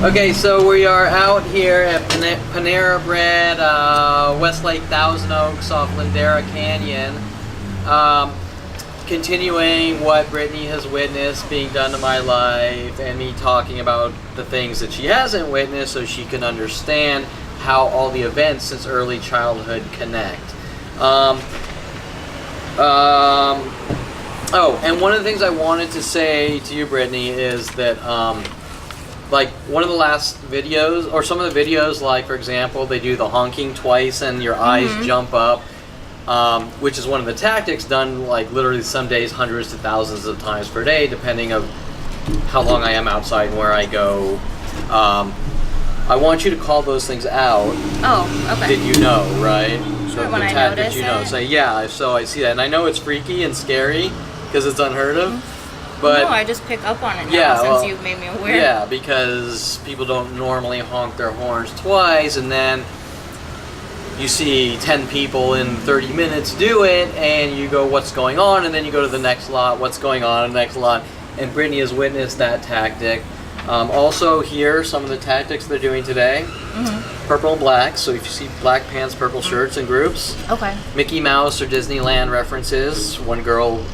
Okay, so we are out here at Panera Bread Westlake, Thousand Oaks off Ladera Canyon. Continuing what Brittany has witnessed being done to my life and me talking about the things that she hasn't witnessed so she can understand how all the events since early childhood connect. Oh, and one of the things I wanted to say to you, Brittany, is that like one of the last videos, or some of the videos, like for example, they do the honking twice and your eyes jump up, which is one of the tactics done like literally some days hundreds to thousands of times per day, depending of how long I am outside and where I go. I want you to call those things out. Oh, okay. Did you know, right? Sure, the when I notice it. So yeah, so I see that, and I know it's freaky and scary because it's unheard of. But no, I just pick up on it now since you've made me aware. Yeah, because people don't normally honk their horns twice, and then you see 10 people in 30 minutes do it, and you go, what's going on? And then you go to the next lot, what's going on in the next lot? And Brittany has witnessed that tactic. Also here, some of the tactics they're doing today. Purple and black, so if you see black pants, purple shirts in groups. Okay. Mickey Mouse or Disneyland references. One girl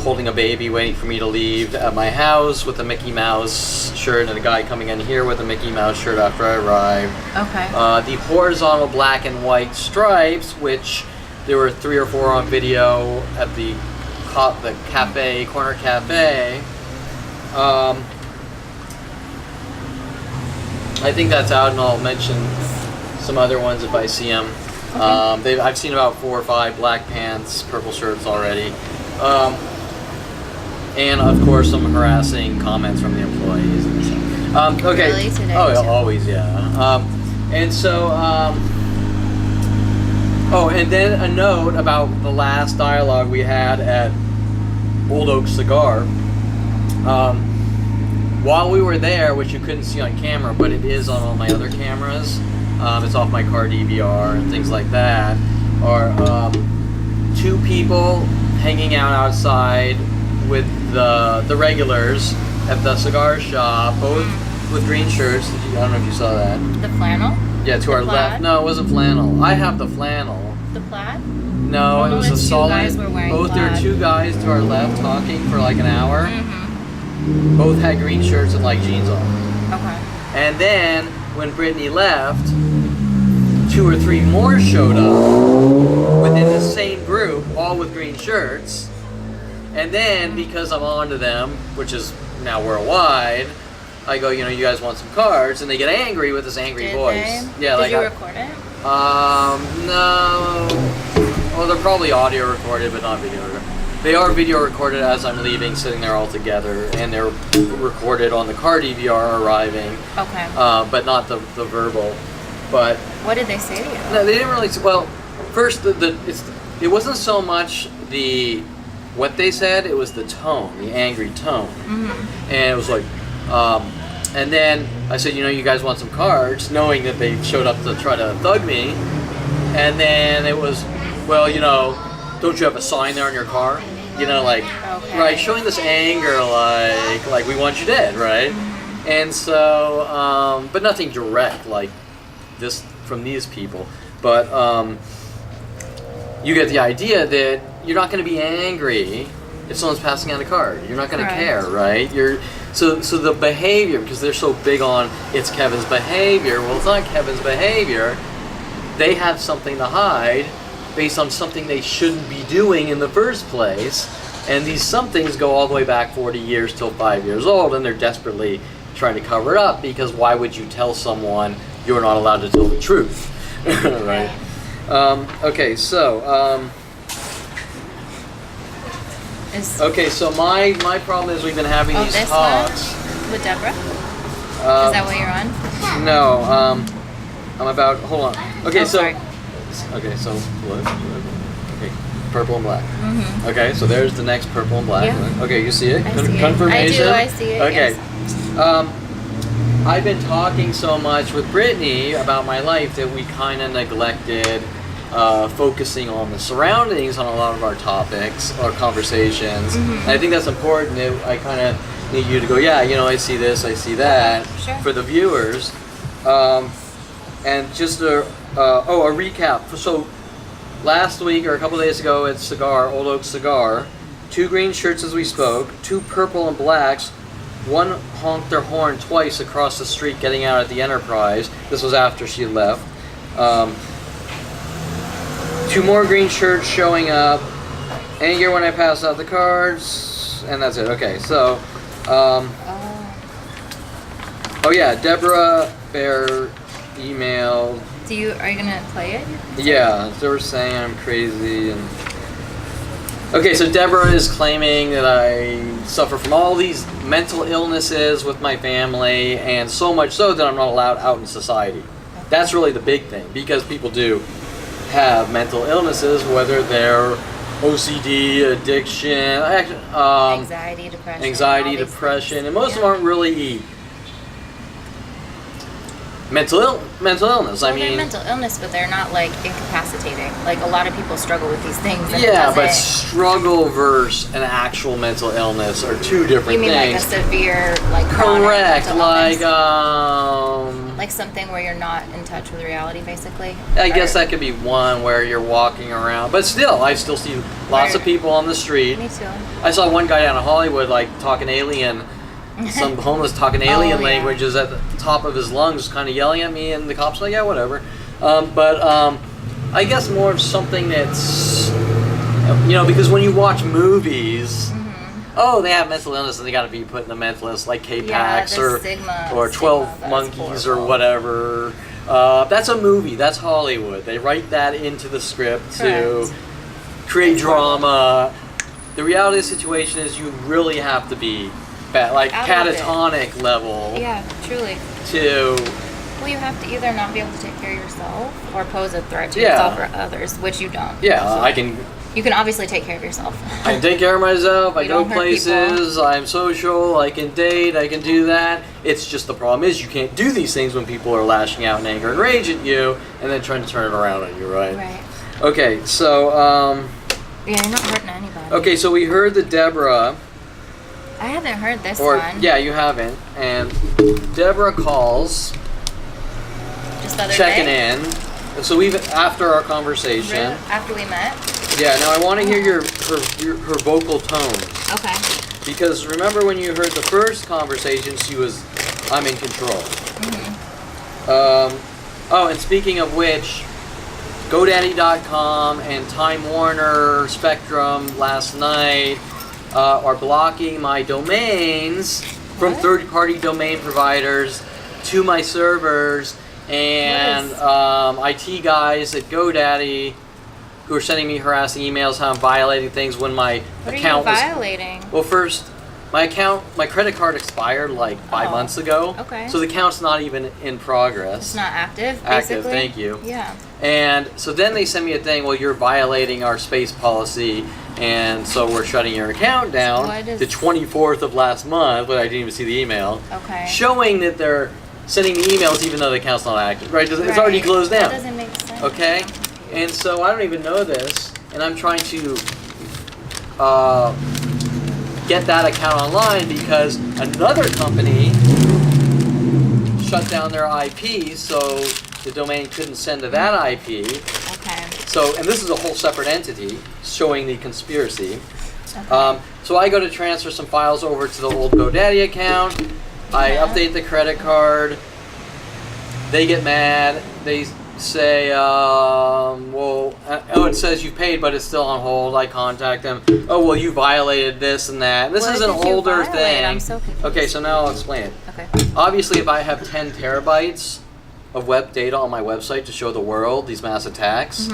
holding a baby waiting for me to leave at my house with a Mickey Mouse shirt, and a guy coming in here with a Mickey Mouse shirt after I arrived. Okay. The horizontal black and white stripes, which there were 3 or 4 on video at the cafe, corner cafe. I think that's out, and I'll mention some other ones if I see them. Okay. I've seen about 4 or 5 black pants, purple shirts already. And of course some harassing comments from the employees and stuff. Okay. Really? Today? Oh, yeah, always, yeah. And so, oh, and then a note about the last dialogue we had at Old Oak Cigar. While we were there, which you couldn't see on camera, but it is on all my other cameras, it's off my car DVR and things like that, are 2 people hanging out outside with the regulars at the cigar shop, both with green shirts. I don't know if you saw that. The flannel? Yeah, to our left. No, it wasn't flannel. I have the flannel. The plaid? No, it was a solid. Guys were wearing both plaid. there were 2 guys to our left talking for like an hour. Both had green shirts and like jeans on. Okay. And then when Brittany left, 2 or 3 more showed up within the same group, all with green shirts. And then, because I'm on to them, which is now worldwide, I go, you guys want some cards? And they get angry with this angry voice. They? Yeah, Did you record it? No. Well, they're probably audio recorded, but not video recorded. They are video recorded as I'm leaving, sitting there all together, and they're recorded on the car DVR arriving. Okay. But not the verbal. But what did they say to you? No, they didn't really. Well, first, it wasn't so much what they said, it was the tone, the angry tone. And it was like, and then I said, you guys want some cards, knowing that they showed up to try to thug me. And then it was, well, don't you have a sign there on your car? Okay. Right, showing this anger, like we want you dead, right? And so, but nothing direct like this from these people. But you get the idea that you're not going to be angry if someone's passing out a card. You're not going to care, right? So the behavior, because they're so big on it's Kevin's behavior. Well, it's not Kevin's behavior. They have something to hide based on something they shouldn't be doing in the first place. And these somethings go all the way back 40 years till 5 years old, and they're desperately trying to cover it up, because why would you tell someone you're not allowed to tell the truth? Right? Okay, so okay, so my problem is we've been having these talks with Deborah. Is that what you're on? No, I'm about. Hold on. Okay, sorry. Okay, so look. Okay, purple and black. Okay, so there's the next purple and black. Yeah. Okay, you see it? I see Confirmation. it. I see it. Okay. Yes. I've been talking so much with Brittany about my life that we kind of neglected focusing on the surroundings on a lot of our topics or conversations. And I think that's important. I kind of need you to go, yeah, I see this, I see that, sure. for the viewers. And just a recap. So last week or a couple days ago at Old Oak Cigar, 2 green shirts as we spoke, 2 purple and blacks, one honked their horn twice across the street getting out at the Enterprise. This was after she left. 2 more green shirts showing up. Anger when I pass out the cards, and that's it. Okay, so, oh yeah, Deborah Bear emailed. Are you gonna play it? Yeah, they were saying I'm crazy and. Okay, so Deborah is claiming that I suffer from all these mental illnesses with my family, and so much so that I'm not allowed out in society. That's really the big thing, because people do have mental illnesses, whether they're OCD, addiction, anxiety, depression, and most of them aren't really mental illness. Well, they're mental illness, but they're not like incapacitating. Like a lot of people struggle with these things. And but struggle versus an actual mental illness are 2 different things. You mean like a severe, like correct, like something where you're not in touch with reality, basically. I guess that could be one where you're walking around, but still, I still see lots of people on the street. Me too. I saw one guy down in Hollywood like talking alien. Some homeless talking alien languages at the top of his lungs, kind of yelling at me, and the cops like, yeah, whatever. I guess more of something that's, because when you watch movies, they have mental illness and they got to be put in the mental illness, like K-Pax or 12 Monkeys or whatever. That's a movie. That's Hollywood. They write that into the script to create drama. The reality of the situation is you really have to be catatonic level. Yeah, truly. Well, you have to either not be able to take care of yourself or pose a threat to yourself or others, which you don't. Yeah, so you can obviously take care of yourself. I can take care of myself. I go places. I'm social. I can date. I can do that. It's just the problem is you can't do these things when people are lashing out in anger and rage at you and then trying to turn it around on you, right? Right. Okay, so yeah, you're not hurting anybody. Okay, so we heard that Deborah. I haven't heard this one. Yeah, you haven't. And Deborah calls, just the other checking day? in. And so after our conversation. Really? After we met? Yeah. Now I want to hear her vocal tone. Okay. Because remember when you heard the first conversation, she was, I'm in control. And speaking of which, GoDaddy.com and Time Warner Spectrum last night are blocking my domains from third-party domain providers to my servers, and IT guys at GoDaddy who are sending me harassing emails how I'm violating things when my account was... What are you violating? Well, first, my credit card expired like 5 months ago. Okay. So the account's not even in progress. It's not active, basically? Active, thank you. Yeah. And so then they send me a thing, well, you're violating our space policy, and so we're shutting your account down the 24th of last month, but I didn't even see the email. Okay. Showing that they're sending me emails even though the account's not active, right? It's already closed down. That doesn't make sense. Okay? And so I don't even know this, and I'm trying to get that account online because another company shut down their IP, so the domain couldn't send to that IP. Okay. So, and this is a whole separate entity showing the conspiracy. Okay. So I go to transfer some files over to the old GoDaddy account. I update the credit card. They get mad. They say, it says you paid, but it's still on hold. I contact them. Oh, well, you violated this and that. This is an older thing. I'm so confused. Okay, so now I'll explain it. Okay. Obviously, if I have 10 terabytes of web data on my website to show the world these mass attacks,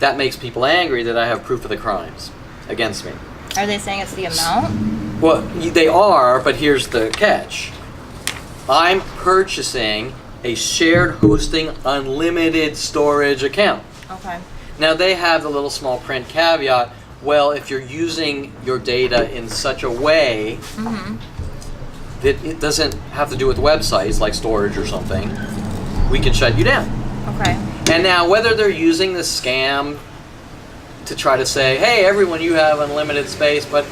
that makes people angry that I have proof of the crimes against me. Are they saying it's the amount? Well, they are, but here's the catch. I'm purchasing a shared hosting unlimited storage account. Okay. Now they have the little small print caveat, well, if you're using your data in such a way that it doesn't have to do with websites like storage or something, we can shut you down. Okay. And now whether they're using the scam to try to say, hey, everyone, you have unlimited space, but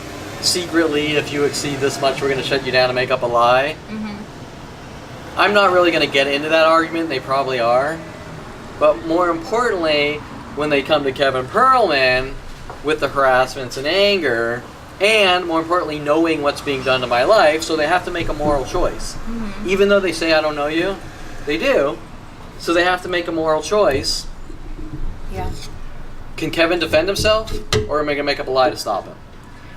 secretly, if you exceed this much, we're going to shut you down and make up a lie. I'm not really going to get into that argument. They probably are. But more importantly, when they come to Kevin Perlman with the harassments and anger, and more importantly, knowing what's being done to my life, so they have to make a moral choice. Even though they say, I don't know you, they do. So they have to make a moral choice. Yeah. Can Kevin defend himself, or am I going to make up a lie to stop him?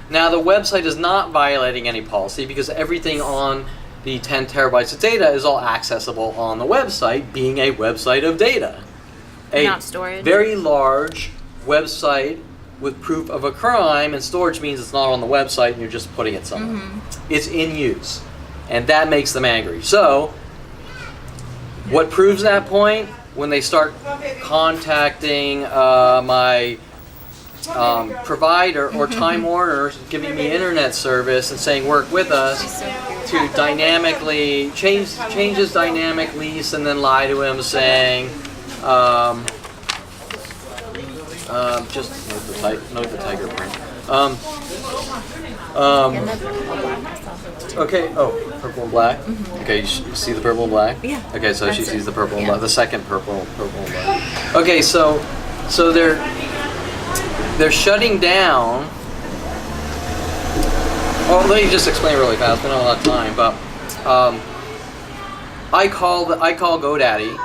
Now, the website is not violating any policy because everything on the 10 terabytes of data is all accessible on the website, being a website of data. Not storage. Very large website with proof of a crime, and storage means it's not on the website and you're just putting it somewhere. It's in use, and that makes them angry. So, what proves that point? When they start contacting my provider or Time Warner, giving me internet service and saying work with us to dynamically change his dynamic lease and then lie to him saying just note the tiger print. Okay. Oh, purple and black. Okay, you see the purple and black. Yeah. Okay, so she sees the purple and black. The second purple and black. Okay, so they're shutting down. Well, let me just explain really fast. We don't have a lot of time, but I call GoDaddy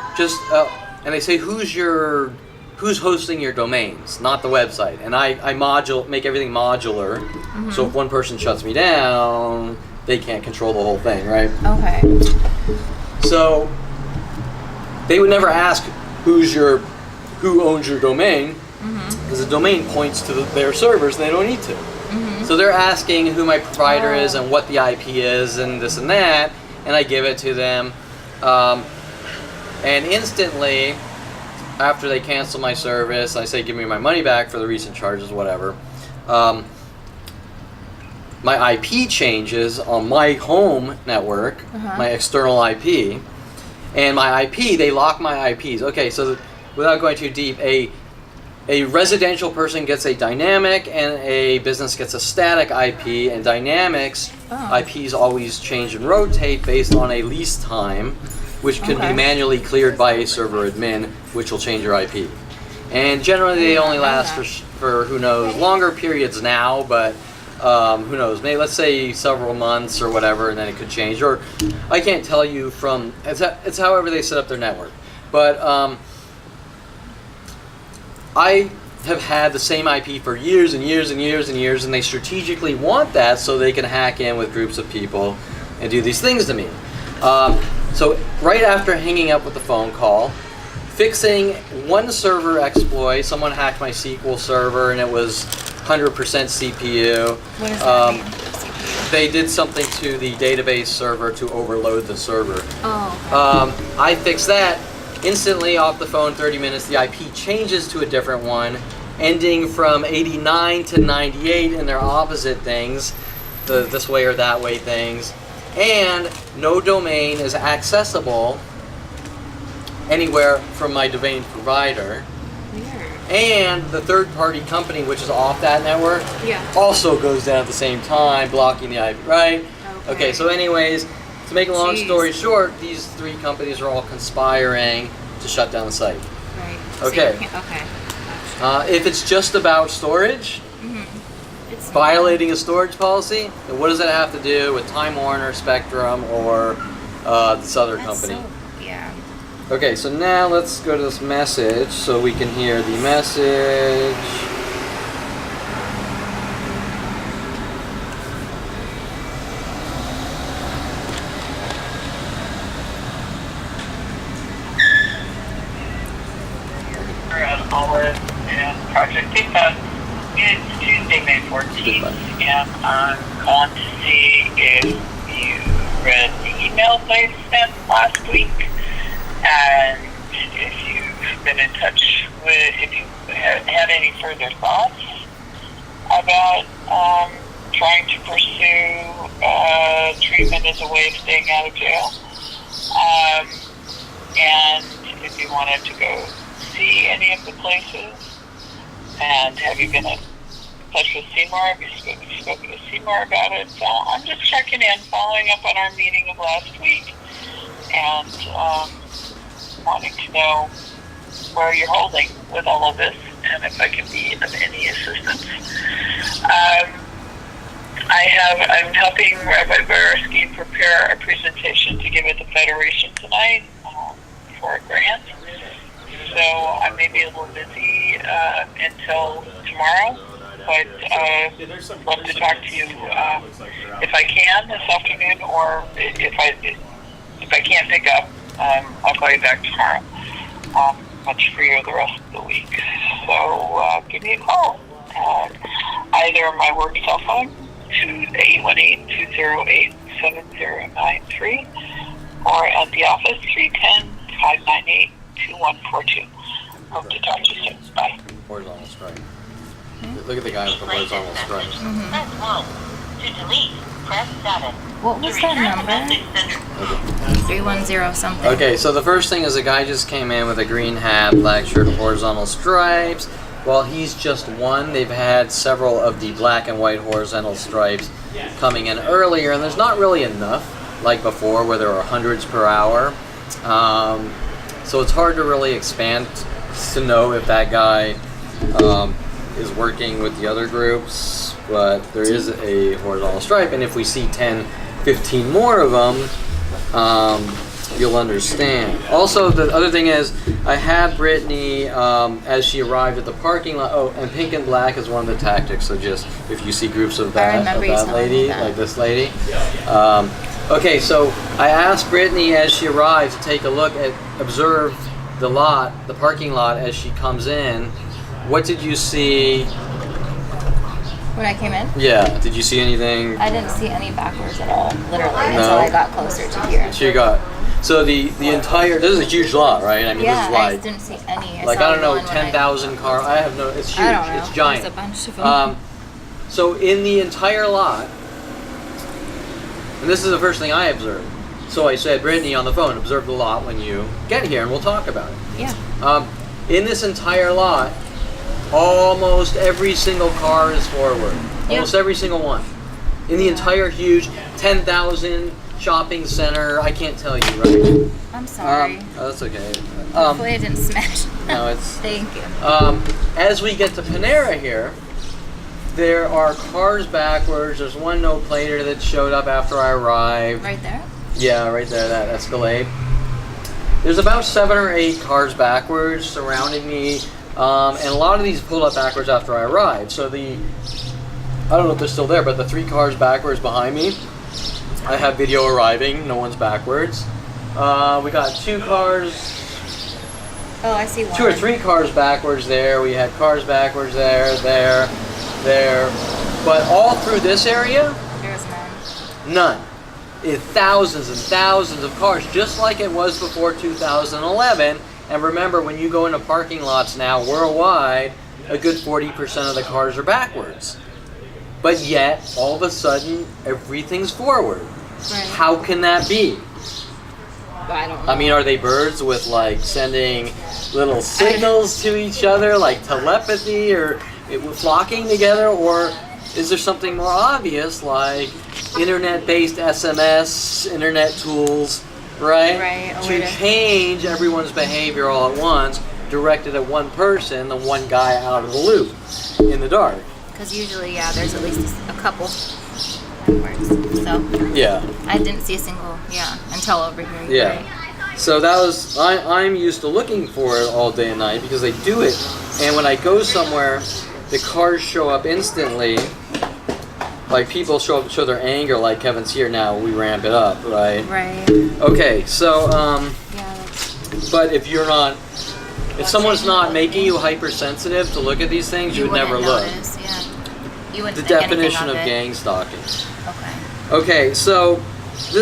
and they say who's hosting your domains, not the website, and I make everything modular. So if one person shuts me down, they can't control the whole thing, right? Okay. So they would never ask who owns your domain, because the domain points to their servers and they don't need to. So they're asking who my provider is and what the IP is and this and that, and I give it to them. And instantly, after they cancel my service, I say give me my money back for the recent charges, whatever. My IP changes on my home network, my external IP, and my IP, they lock my IPs. Okay, so without going too deep, a residential person gets a dynamic and a business gets a static IP, and dynamics IPs always change and rotate based on a lease time, which can be manually cleared by a server admin, which will change your IP. And generally they only last for who knows, longer periods now, but who knows, maybe let's say several months or whatever, and then it could change. Or I can't tell you it's however they set up their network. But I have had the same IP for years and years and years and years, and they strategically want that so they can hack in with groups of people and do these things to me. So right after hanging up with the phone call, fixing one server exploit, someone hacked my SQL server and it was 100% CPU. What does that mean? They did something to the database server to overload the server. I fixed that. Instantly off the phone, 30 minutes, the IP changes to a different one, ending from 89 to 98, and they're opposite things, the this way or that way things. And no domain is accessible anywhere from my domain provider. Weird. And the third-party company, which is off that network, also goes down at the same time, blocking the IP, right? Okay, so anyways, to make a long story short, these three companies are all conspiring to shut down the site. Right. Okay. So if it's just about storage, it's violating a storage policy, then what does that have to do with Time Warner, Spectrum, or this other company? Okay, so now let's go to this message so we can hear the message. Olive and Project Pizza. It's Tuesday, May 14th, and I'm calling to see if you read the emails I sent last week, and if you've been in touch with, if you had any further thoughts about trying to pursue treatment as a way of staying out of jail, and if you wanted to go see any of the places, and have you been touch with Seymour. Have you spoken to Seymour about it? So I'm just checking in, following up on our meeting of last week, and wanting to know where you're holding with all of this, and if I can be of any assistance. I'm helping Rabbi Barsky prepare a presentation to give at the Federation tonight for a grant. So I may be a little busy until tomorrow, but love to talk to you if I can this afternoon, or if I can't pick up, I'll call you back tomorrow. Much freer the rest of the week. So give me a call. Either my work cell phone, 818-208-7093, or at the office, 310-598-2142. Hope to talk to you soon. Bye. Horizontal stripe. Look at the guy with the horizontal stripes. Press 1. To delete, press 7. What was that number? 310 something. Okay, so the first thing is a guy just came in with a green hat, black shirt, horizontal stripes. Well, he's just one. They've had several of the black and white horizontal stripes coming in earlier, and there's not really enough like before where there are hundreds per hour. So it's hard to really expand to know if that guy is working with the other groups, but there is a horizontal stripe, and if we see 10, 15 more of them, you'll understand. Also, the other thing is, I had Brittany, as she arrived at the parking lot, and pink and black is one of the tactics, so just, if you see groups of that lady, like this lady. Okay, so I asked Brittany as she arrived to take a look at, observe the lot, the parking lot as she comes in. What did you see? When I came in? Yeah, did you see anything? I didn't see any backwards at all, literally, until I got closer to here. So the entire, this is a huge lot, right? I mean, yeah, this is like, I just didn't see any. I don't know, 10,000 cars. I have no, it's huge. I don't know. It's giant. There's a bunch of them. So in the entire lot, and this is the first thing I observed. So I said, Brittany, on the phone, observe the lot when you get here, and we'll talk about it. Yeah. In this entire lot, almost every single car is forward. Almost every single one. In the entire huge 10,000 shopping center, I can't tell you, right? I'm sorry. Oh, that's okay. Hopefully I didn't smash. No, it's... Thank you. As we get to Panera here, there are cars backwards. There's one no-plater that showed up after I arrived. Right there? Yeah, right there, that Escalade. There's about 7 or 8 cars backwards surrounding me. And a lot of these pulled up backwards after I arrived. So I don't know if they're still there, but the 3 cars backwards behind me, I have video arriving, no one's backwards. We got 2 cars. Oh, I see one. 2 or 3 cars backwards there. We had cars backwards there. But all through this area, There's none. none. It's thousands and thousands of cars, just like it was before 2011. And remember, when you go into parking lots now worldwide, a good 40% of the cars are backwards. But yet, all of a sudden, everything's forward. Right. How can that be? I don't know. I mean, are they birds with like sending little signals to each other, like telepathy, or flocking together? Or is there something more obvious, like internet-based SMS, internet tools, right? To change everyone's behavior all at once, directed at one person, the one guy out of the loop in the dark. Because usually, yeah, there's at least a couple backwards. So yeah, I didn't see a single, until over here. Yeah. Right? So that was, I'm used to looking for it all day and night because they do it. And when I go somewhere, the cars show up instantly. Like people show their anger, like Kevin's here now, we ramp it up, right? Right. Okay, so, that's... but if you're not, if someone's not making you hypersensitive to look at these things, you would never look. Notice, you wouldn't The think definition of it. gang stalking. Okay. Okay, so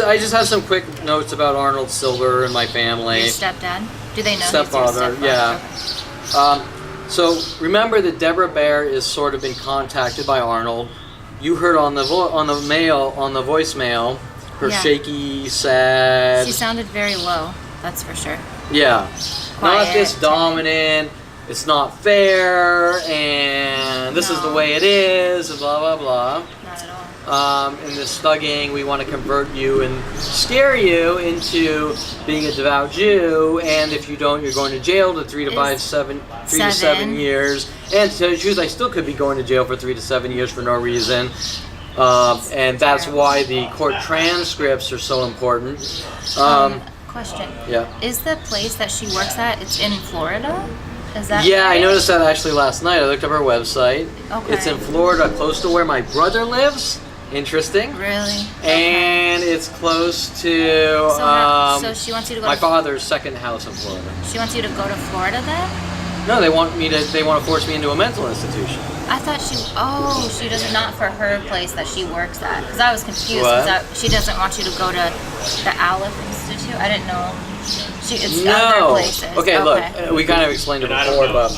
I just have some quick notes about Arnold Silver and my family. Your stepdad? Do they know Stepfather, he's your yeah. stepfather? So remember that Deborah Bear is sort of been contacted by Arnold. You heard on the voicemail, her shaky, sad. She sounded very low. That's for sure. Yeah, Quiet, not this dominant, it's not fair, and this is the way it is, and blah, blah, blah. Not at all. In this thugging, we want to convert you and scare you into being a devout Jew, and if you don't, you're going to jail to 3 to 7 years. And to tell you the truth, I still could be going to jail for 3 to 7 years for no reason. And that's why the court transcripts are so important. Question. Yeah. Is the place that she works at, it's in Florida? Is that Yeah, right? I noticed that actually last night. I looked up her website. Okay. It's in Florida, close to where my brother lives. Interesting. Really? And it's close to So she wants you to go my to father's second house in Florida. She wants you to go to Florida then? No, they want to force me into a mental institution. I thought she does not for her place that she works at. Because I was confused. What? She doesn't want you to go to the Aleph Institute. I didn't know. It's No. other places. Okay, look, we kind of explained it before, but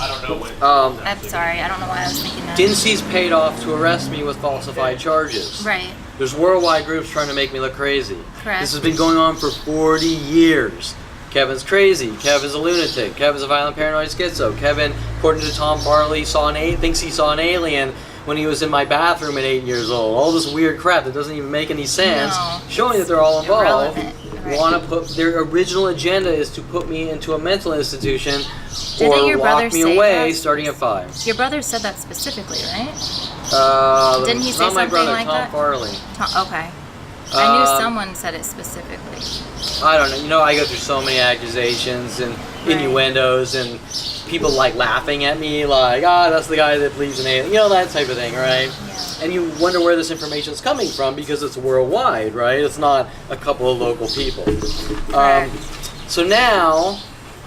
I'm sorry. I don't know why I was thinking that. Dinses paid off to arrest me with falsified charges. Right. There's worldwide groups trying to make me look crazy. Correct. This has been going on for 40 years. Kevin's crazy. Kevin's a lunatic. Kevin's a violent paranoid schizo. Kevin, according to Tom Farley, thinks he saw an alien when he was in my bathroom at 8 years old. All this weird crap that doesn't even make any sense, No. showing that they're all involved. Irrelevant. Right. Want to put their original agenda is to put me into a mental institution Didn't or your lock brother me say away that? starting at 5. Your brother said that specifically, right? Didn't he say not my something brother, like Tom that? Farley. Okay. I knew Um, someone said it specifically. I don't know. You know, I go through so many accusations and innuendos, and people like laughing at me, like, that's the guy that believes in alien. You know, that type of thing, right? Yeah. And you wonder where this information is coming from because it's worldwide, right? It's not a couple of local people. So now,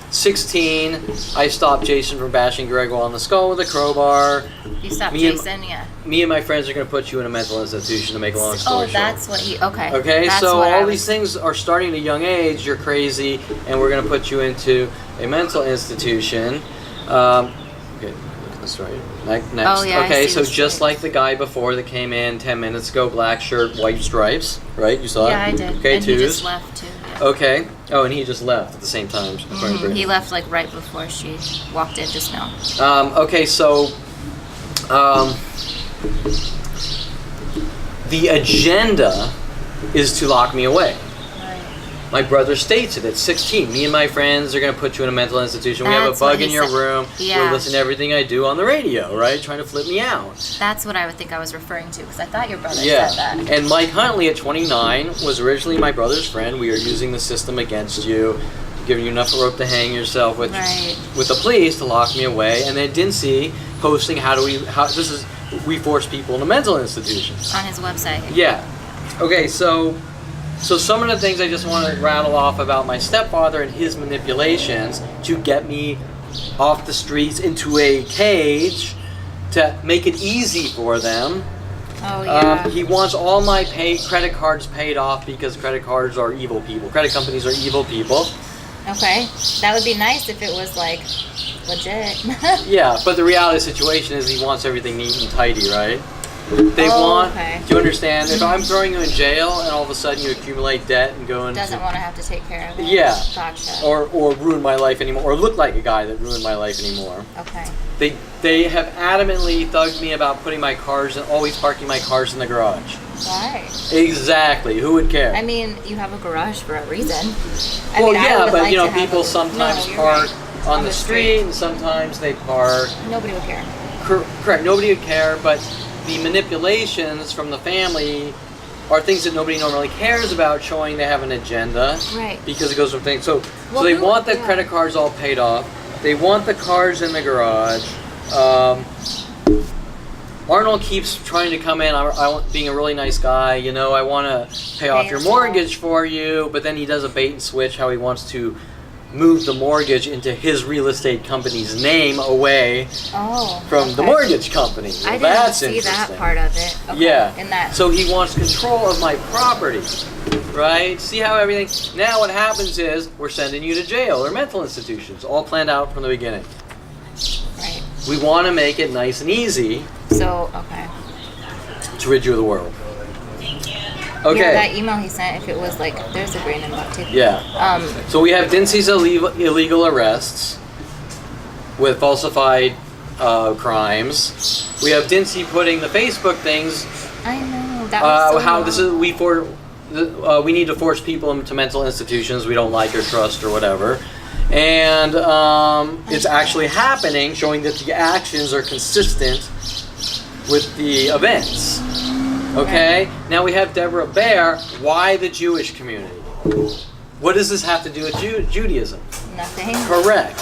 16, I stopped Jason from bashing Greg on the skull with a crowbar. You stopped Me and- Jason, yeah. Me and my friends are going to put you in a mental institution, to make a long story short. That's what he. Okay. Okay, That's so what I all was- these things are starting at a young age. You're crazy, and we're going to put you into a mental institution. Okay, look at this right. Next. Oh, yeah, I okay, see so the just stripes. like the guy before that came in 10 minutes ago, black shirt, white stripes, right? You saw it? Yeah, I did. Okay, and twos. he just left too. Yeah. Okay. Oh, and he just left at the same time. according to Mhm. Brittany. He left like right before she walked in just now. Okay, so the agenda is to lock me away. Right. My brother states it at 16. Me and my friends are going to put you in a mental institution. We have a That's what bug in he your said. room. Yeah. We're listening to everything I do on the radio, right? Trying to flip me out. That's what I would think I was referring to because I thought your brother Yeah. said that. And Mike Huntley at 29 was originally my brother's friend. We are using the system against you, giving you enough rope to hang yourself with the police to lock me away. And then Dinse posting we force people into mental institutions. On his website. Yeah. Okay, so some of the things I just want to rattle off about my stepfather and his manipulations to get me off the streets into a cage to make it easy for them. Oh yeah. He wants all my credit cards paid off because credit cards are evil people. Credit companies are evil people. Okay. That would be nice if it was like legit. Yeah, but the reality of the situation is he wants everything neat and tidy, right? They okay. Do you understand? If I'm throwing you in jail and all of a sudden you accumulate debt and go into... Doesn't want to have to take care of it. Yeah. Gotcha. Or ruin my life anymore, or look like a guy that ruined my life anymore. Okay. They have adamantly thugged me about putting my cars and always parking my cars in the garage. Why? Exactly. Who would care? I mean, you have a garage for a reason. Well, I yeah, would but like you know, to have people a- sometimes No, you're park right. on the street, and sometimes they park. Nobody would care. Correct. Nobody would care, but the manipulations from the family are things that nobody normally cares about, showing they have an agenda. Right. Because it goes from things. So Well, they who- want the yeah. credit cards all paid off. They want the cars in the garage. Arnold keeps trying to come in. I want being a really nice guy. You know, I want to pay off your mortgage for you. But then he does a bait and switch. How he wants to move the mortgage into his real estate company's name away from the mortgage company. I didn't That's see that interesting. part of it. Okay. Yeah. In that. So he wants control of my property, right? See how everything... Now what happens is we're sending you to jail or mental institutions, all planned out from the beginning. Right. We want to make it nice and easy So okay. to rid you of the world. Okay. Yeah, that email he sent. If it was like, there's a grain in that too. Yeah. So we have Dinses illegal arrests. with falsified crimes. We have Dinse putting the Facebook things. I know that was so how long. this is we need to force people into mental institutions we don't like or trust or whatever, and it's actually happening, showing that the actions are consistent with the events. Okay, now we have Deborah Bear. Why the Jewish community? What does this have to do with Judaism? Nothing. Correct.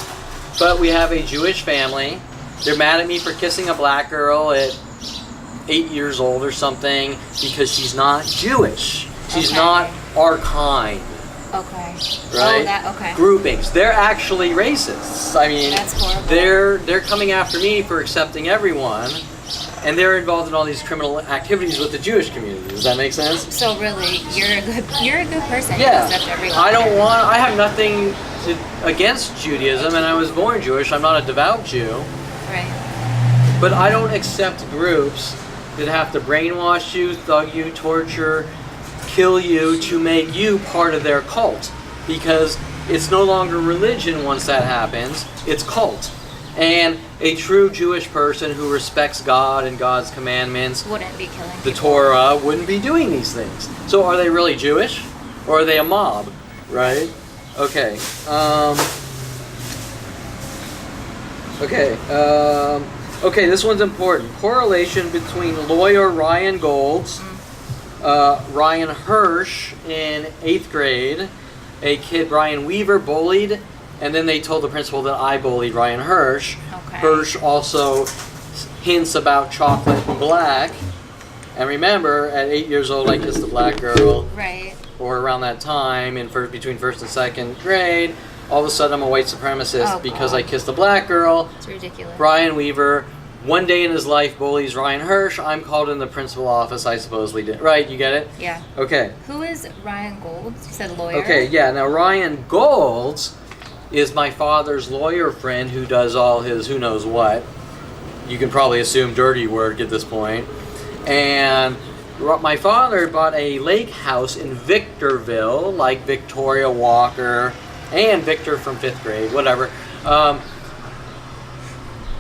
But we have a Jewish family. They're mad at me for kissing a black girl at 8 years old or something because she's not Jewish. She's not our kind. Okay. Right? Okay. Groupings. They're actually racists. I mean, that's horrible. They're coming after me for accepting everyone, and they're involved in all these criminal activities with the Jewish community. Does that make sense? So really, you're a good person. Yeah. You accept everyone. I have nothing against Judaism, and I was born Jewish. I'm not a devout Jew. Right. But I don't accept groups that have to brainwash you, thug you, torture, kill you to make you part of their cult. Because it's no longer religion once that happens, it's cult. And a true Jewish person who respects God and God's commandments, wouldn't be killing the people. Torah, wouldn't be doing these things. So are they really Jewish? Or are they a mob? Right? Okay. Okay, this one's important. Correlation between lawyer Ryan Golds, Ryan Hearsh in 8th grade, a kid Brian Weaver bullied, and then they told the principal that I bullied Ryan Hearsh. Okay. Hearsh also hints about chocolate and black. And remember, at 8 years old, I kissed a black girl. Right. Or around that time, between 1st and 2nd grade. All of a sudden, I'm a white supremacist because I kissed a black girl. It's ridiculous. Brian Weaver, one day in his life, bullies Ryan Hearsh. I'm called in the principal office. I supposedly did. Right? You get it? Yeah. Okay. Who is Ryan Golds? You said lawyer? Okay, yeah. Now, Ryan Golds is my father's lawyer friend who does all his who knows what. You can probably assume dirty work at this point. And my father bought a lake house in Victorville, like Victoria Walker and Victor from 5th grade, whatever.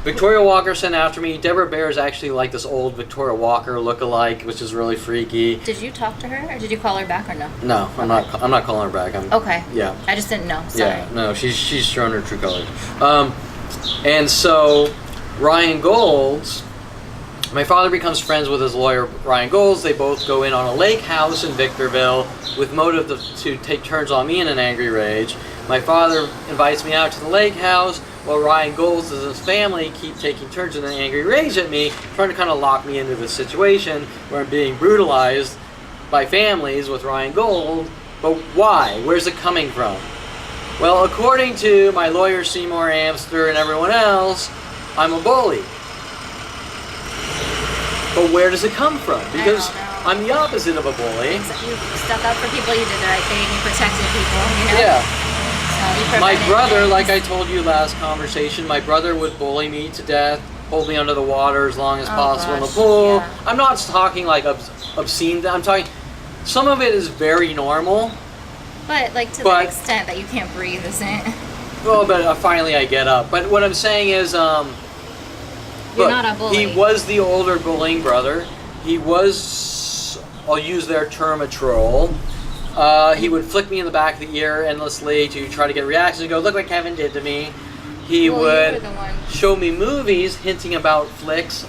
Victoria Walker sent after me. Deborah Bear is actually like this old Victoria Walker look-alike, which is really freaky. Did you talk to her, or did you call her back, or no? No, I'm not calling her back. Okay. Yeah. I just didn't know. Sorry. Yeah, no, she's shown her true colors. And so Ryan Golds, my father becomes friends with his lawyer Ryan Golds. They both go in on a lake house in Victorville with motive to take turns on me in an angry rage. My father invites me out to the lake house while Ryan Golds and his family keep taking turns in an angry rage at me, trying to kind of lock me into this situation where I'm being brutalized by families with Ryan Gold. But why? Where's it coming from? Well, according to my lawyer Seymour Amster and everyone else, I'm a bully. But where does it come from? Because I'm the opposite of a bully. You stuck up for people, you did the right thing, you protected people, you know? Yeah. So My brother, like I told you last conversation, my brother would bully me to death, hold me under the water as long as possible in the pool. Yeah. I'm not talking like obscene, I'm talking, some of it is very normal. But like to the extent that you can't breathe, isn't it? Well, but finally I get up. But what I'm saying is, You're not a bully. he was the older bullying brother. He was, I'll use their term, a troll. He would flick me in the back of the ear endlessly to try to get reactions and go, look what Kevin did to me. He would show me movies hinting about flicks.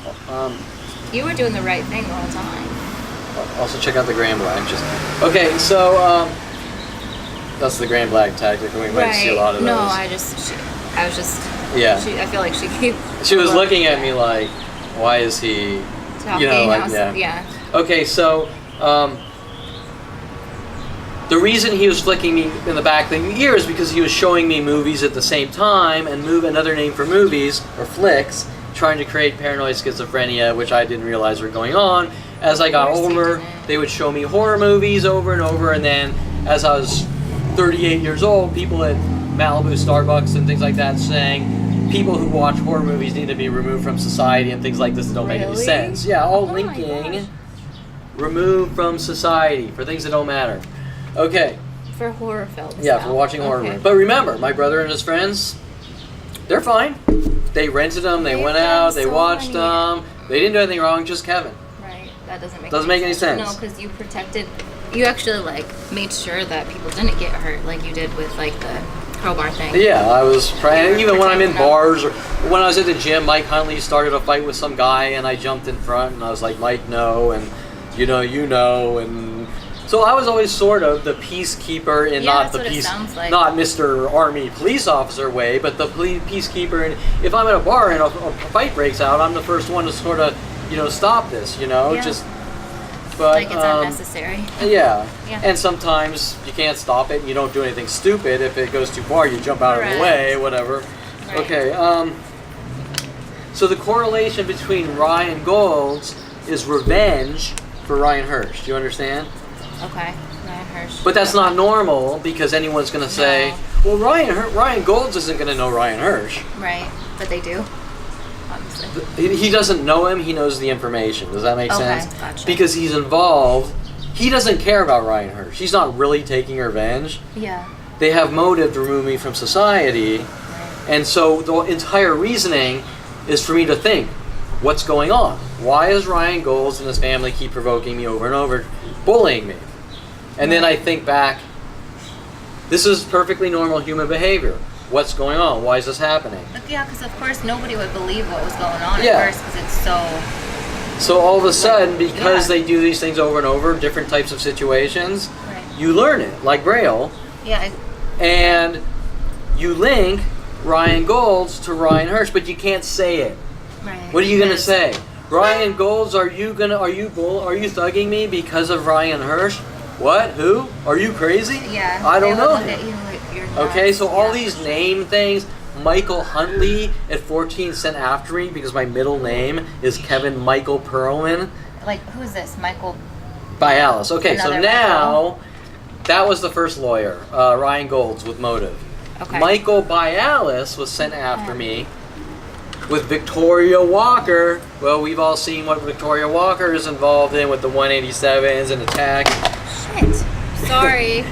You were doing the right thing the whole time. Also check out the Grand Black. Okay, so that's the Grand Black tactic, and we might see a lot of those. No, I was just. Yeah. I feel like she was looking at me like, why is he? Talking, you know, like yeah. Okay, so the reason he was flicking me in the back of the ear is because he was showing me movies at the same time, and another name for movies, or flicks, trying to create paranoid schizophrenia, which I didn't realize were going on. As I got older, they would show me horror movies over and over, and then as I was 38 years old, people at Malibu, Starbucks, and things like that saying people who watch horror movies need to be removed from society and things like this that don't make any sense. Yeah, all linking removed from society for things that don't matter. Okay. For horror films. Yeah, for watching horror movies. But remember, my brother and his friends, they're fine. They rented them. They went out. They watched them. They didn't do anything wrong. Just Kevin. Right. That doesn't make any sense. No, because you protected. You actually like made sure that people didn't get hurt, like you did with like the crowbar thing. Yeah, I was trying. Even when I'm in protecting bars or when I was at the gym, Mike Huntley started a fight with some guy, and I jumped in front, and I was like, Mike, no, and you know, and so I was always sort of the peacekeeper, and not the not Mr. Army police officer way, but the peacekeeper. And if I'm at a bar and a fight breaks out, I'm the first one to sort of, stop this, just. But, like it's unnecessary. Yeah. And sometimes you can't stop it and you don't do anything stupid. If it goes too far, you jump out of the way, whatever. Right. Okay. So the correlation between Ryan Golds is revenge for Ryan Hearsh. Do you understand? Okay. Ryan Hearsh. But that's not normal because anyone's going to say, well, Ryan Golds isn't going to know Ryan Hearsh. Right. But they do. He doesn't know him, he knows the information. Does that make sense? Gotcha. Because he's involved. He doesn't care about Ryan Hearsh. He's not really taking revenge. Yeah. They have motive to remove me from society. Right. And so the entire reasoning is for me to think, what's going on? Why does Ryan Golds and his family keep provoking me over and over, bullying me? And then I think back, this is perfectly normal human behavior. What's going on? Why is this happening? Yeah, because of course nobody would believe what was going on at first because it's so... So all of a sudden, because they do these things over and over, different types of situations, you learn it, like Braille. Yeah. And you link Ryan Golds to Ryan Hearsh, but you can't say it. Right. What are you going to say? Ryan Golds, are you thugging me because of Ryan Hearsh? What? Who? Are you crazy? Yeah. I don't know. Look at you like you're nuts. Okay, so all these name things, Michael Huntley at 14 sent after me because my middle name is Kevin Michael Perlman. Like, who's this? Michael Bialys. Okay, Another so now that was the first lawyer, Ryan Golds with motive. Okay. Michael Bialys was sent after me with Victoria Walker. Well, we've all seen what Victoria Walker is involved in with the 187s and attacks. Shit. Sorry.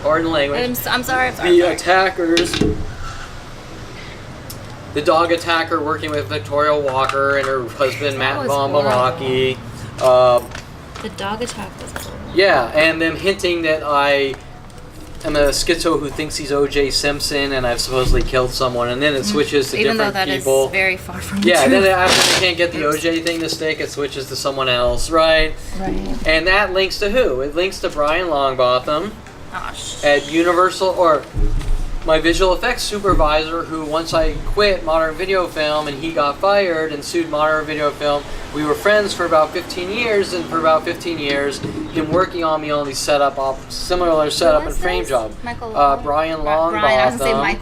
Pardon the language. I'm sorry. The attackers, the dog attacker working with Victoria Walker and her husband Matt Von Malaki. The dog attack was horrible. Yeah, and them hinting that I am a schizo who thinks he's O.J. Simpson and I've supposedly killed someone, and then it switches to Even different though that people. Is very far from the Yeah, and truth. then after they can't get the O.J. thing to stick, it switches to someone else, right? Right. And that links to who? It links to Brian Longbotham at Universal, or my visual effects supervisor, who once I quit Modern Video Film and he got fired and sued Modern Video Film, we were friends for about 15 years, and for about 15 years, him working on me on these similar setup and frame job. Brian Longbotham,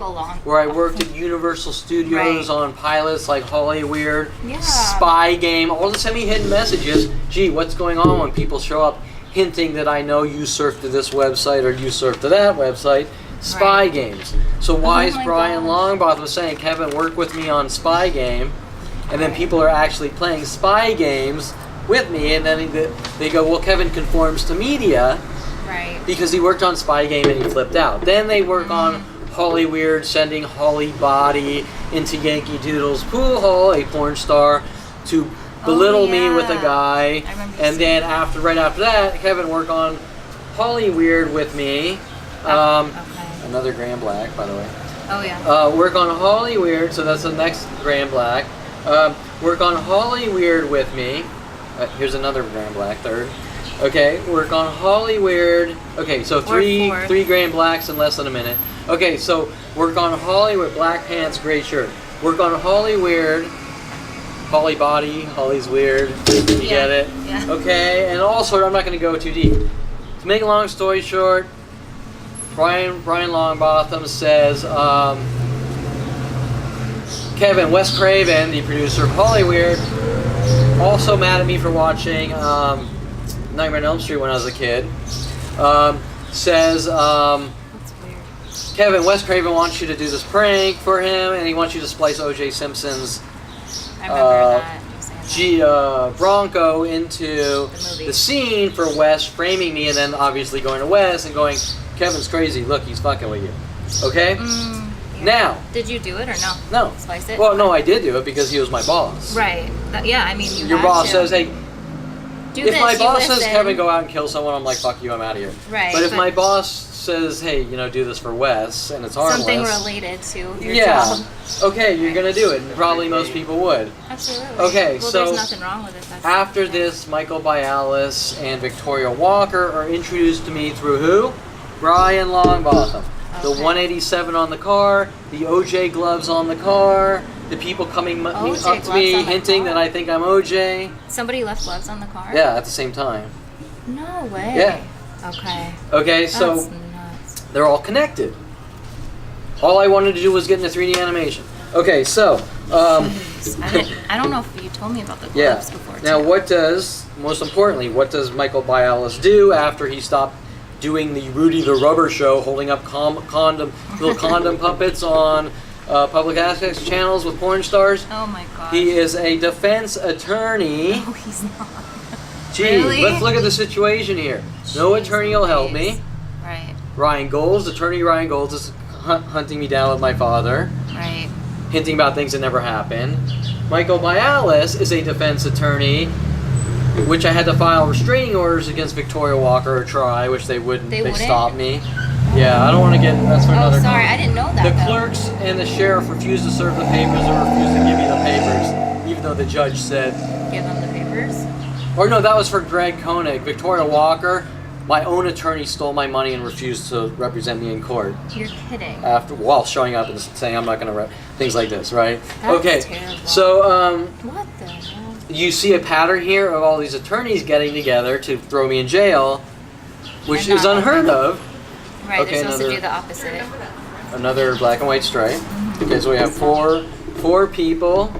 where I worked at Universal Studios on pilots like Holly Weird, Spy Game, all the semi-hidden messages. Gee, what's going on when people show up hinting that I know you surfed to this website or you surfed to that website? Spy games. So why is Brian Longbotham saying, Kevin, work with me on Spy Game, and then people are actually playing spy games with me, and then they go, well, Kevin conforms to media because he worked on Spy Game and he flipped out. Then they work on Holly Weird sending Holly Body into Yankee Doodle's pool hall, a porn star, to belittle me with a guy, and then right after that, Kevin worked on Holly Weird with me. Another Graham Black, by the way. Oh yeah. Work on Holly Weird, so that's the next Graham Black. Work on Holly Weird with me. Here's another Graham Black, third. Okay, work on Holly Weird. Okay, so three Graham Blacks in less than a minute. Okay, so work on Holly with black pants, gray shirt. Work on Holly Weird. Holly Body, Holly's Weird. You get it? Yeah. Okay, and also, I'm not going to go too deep. To make a long story short, Brian Longbotham says, Kevin, Wes Craven, the producer of Holly Weird, also mad at me for watching Nightmare on Elm Street when I was a kid, says, Kevin, Wes Craven wants you to do this prank for him, and he wants you to splice O.J. Simpson's Bronco into the scene for Wes framing me, and then obviously going to Wes and going, Kevin's crazy, look, he's fucking with you. Okay? Now. Did you do it or no? No. Slice it? Well, no, I did do it because he was my boss. Right. Yeah, I mean, Your boss says, hey, do if this, my boss listen. says, Kevin, go out and kill someone, I'm like, fuck you, I'm out of here. Right. But if my boss says, hey, do this for Wes, and it's harmless. Something related to your job. Okay, you're going to do it. And probably most people would. Absolutely. Okay, well, so there's nothing wrong with it. After this, Michael Bialys and Victoria Walker are introduced to me through who? Brian Longbotham. The 187 on the car, the OJ gloves on the car, the people coming up to me hinting that I think I'm OJ. Somebody left gloves on the car? Yeah, at the same time. No way. Yeah. Okay. Okay, so That's nuts. they're all connected. All I wanted to do was get into 3D animation. Okay, so I don't know if you told me about the gloves before. Now, most importantly, what does Michael Bialys do after he stopped doing the Rudy the Rubber show, holding up little condom puppets on public access channels with porn stars? Oh my god. He is a defense attorney. No, he's not. Gee, really? let's look at the situation here. No attorney will help me. Right. Attorney Ryan Golds is hunting me down with my father. Right. Hinting about things that never happened. Michael Bialys is a defense attorney, which I had to file restraining orders against Victoria Walker or try, which they wouldn't. They stopped me. Yeah, I don't want to get. That's for another. Oh, sorry, I didn't know that. The clerks and the sheriff refused to serve the papers or refused to give me the papers, even though the judge said. Give them the papers. Or no, that was for Greg Koenig. Victoria Walker, my own attorney stole my money and refused to represent me in court. You're kidding. While showing up and saying I'm not going to things like this, right? That's okay. Terrible. So what the hell? You see a pattern here of all these attorneys getting together to throw me in jail, which is unheard of. Right. Okay, they're supposed to do the opposite. Another black and white stripe. Okay, so we have four people.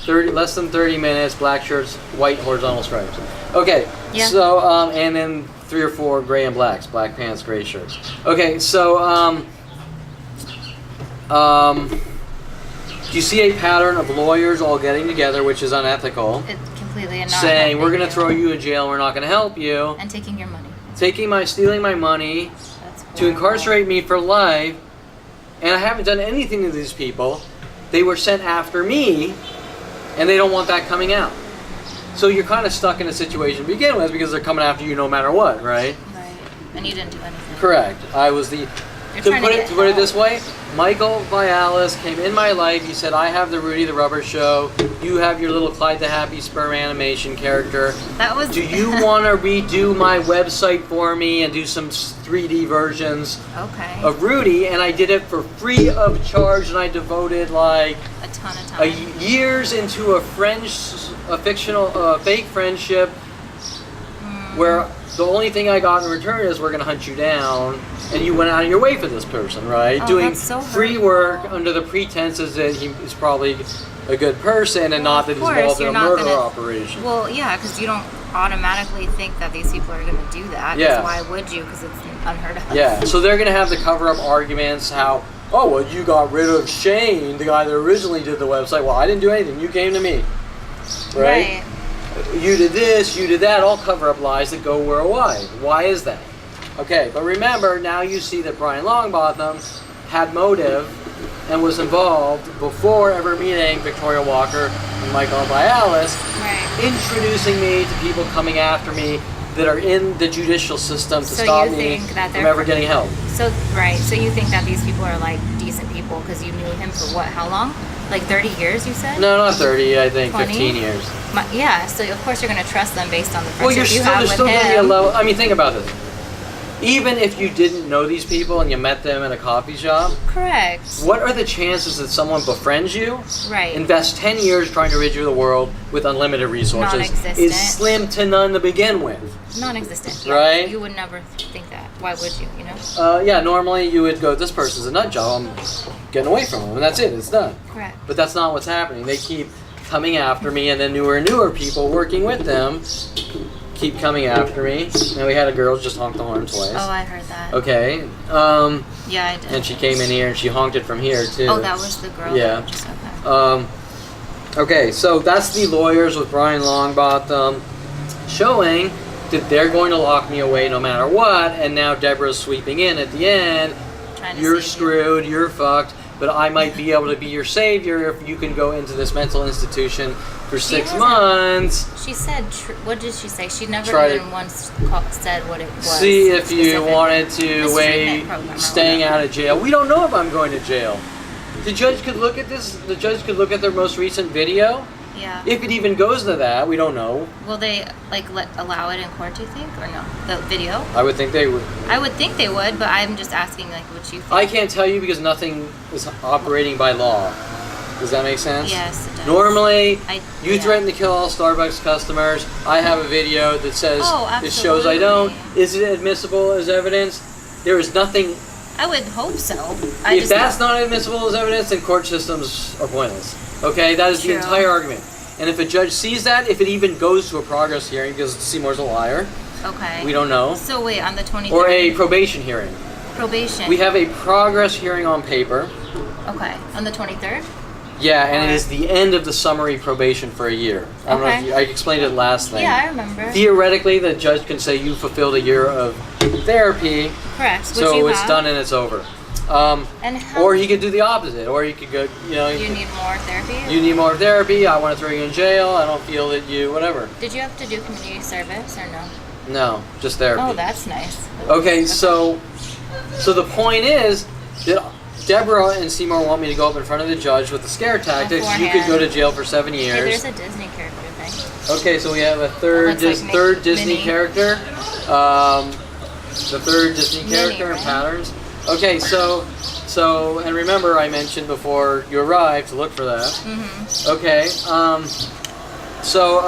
Less than 30 minutes, black shirts, white horizontal stripes. Okay, yeah. So, and then 3 or 4 gray and blacks, black pants, gray shirts. Okay, so, do you see a pattern of lawyers all getting together, which is unethical? It's completely not saying, we're going to throw you in jail, we're not going to help you. And taking your money. Stealing my money, to incarcerate me for life, and I haven't done anything to these people. They were sent after me, and they don't want that coming out. So you're kind of stuck in a situation to begin with because they're coming after you no matter what, right? Right. And you didn't do anything. Correct. I was the... To put it this way, Michael Bialys came in my life. He said, I have the Rudy the Rubber show. You have your little Clyde the Happy Sperm animation character. That was... Do you want to redo my website for me and do some 3D versions of Rudy? And I did it for free of charge, and I devoted like a ton of time. Years into a fictional, fake friendship where the only thing I got in return is we're going to hunt you down, and you went out of your way for this person, right? Oh, doing that's so free work under the pretenses that he is probably a good person and not that he's involved in a murder operation. Well, yeah, because you don't automatically think that these people are going to do that. Yeah. Why would you? Because it's unheard of. Yeah, so they're going to have the cover-up arguments, how, oh, well, you got rid of Shane, the guy that originally did the website. Well, I didn't do anything. You came to me, right? You did this, you did that, all cover-up lies that go worldwide. Why is that? Okay, but remember, now you see that Brian Longbotham had motive and was involved before ever meeting Victoria Walker and Michael Bialys, introducing me to people coming after me that are in the judicial system to stop me from ever getting help. So you think that these people are like decent people because you knew him for what, how long? Like 30 years, you said? No, not 30, I think 20? 15 years. Yeah, so of course you're going to trust them based on the Well, friendship you have with still going to be a him. level. I mean, think about this. Even if you didn't know these people and you met them in a coffee shop, correct. What are the chances that someone befriends you, right, invests 10 years trying to rid you of the world with unlimited resources, non-existent, is slim to none to begin with? Non-existent, right? You would never think that. Why would you, you know? Yeah, normally you would go, this person's a nut job, I'm getting away from him, and that's it, it's done. Correct. But that's not what's happening. They keep coming after me, and then newer and newer people working with them keep coming after me. And we had a girl just honk the horn twice. Oh, I heard that. Okay. Yeah, I did. And she came in here and she honked it from here too. Oh, that was the girl. Yeah. Okay. Okay, so that's the lawyers with Brian Longbotham showing that they're going to lock me away no matter what, and now Deborah's sweeping in at the end. You're screwed, you're fucked. but I might be able to be your savior if you can go into this mental institution for 6 months. She said, what did she say? She never Try even once said what it was. See if you specific. wanted to This weigh treatment program or staying whatever. out of jail. We don't know if I'm going to jail. The judge could look at this. The judge could look at their most recent video. Yeah. If it even goes to that, we don't know. Will they allow it in court? Do you think, or no? The video? I would think they would. I would think they would, but I'm just asking what you think. I can't tell you because nothing is operating by law. Does that make sense? Yes, it does. Normally, you yeah. threaten to kill all Starbucks customers. I have a video that says it shows I absolutely. don't. Is it admissible as evidence? There is nothing. I would hope so. If that's not admissible as evidence, then court systems are pointless. Okay, that is the True. entire argument. And if a judge sees that, if it even goes to a progress hearing, because Seymour's a liar, Okay. we don't know, So wait, on the 23rd. or a probation hearing. probation. We have a progress hearing on paper. Okay, on the 23rd. Yeah, and it is the end of the summary probation for a year. I don't know if I explained it last thing. Yeah, I remember. Theoretically, the judge can say you fulfilled a year of therapy, Correct. Which so you it's have. done and it's over. And how, Or he could do the opposite, or he could go, you need more therapy. you need more therapy, I want to throw you in jail, I don't feel that you, whatever. Did you have to do community service or no? No, just therapy. Oh, that's nice. Okay, so the point is that Deborah and Seymour want me to go up in front of the judge with the scare tactics. You could go to jail for 7 Hey, years. there's a Disney character thing. Okay, so we have a third Looks like third Disney Minnie. character. The third Disney character Minnie, in right? patterns. Okay, so and remember I mentioned before you arrived to look for that. Mm-hmm. Okay, so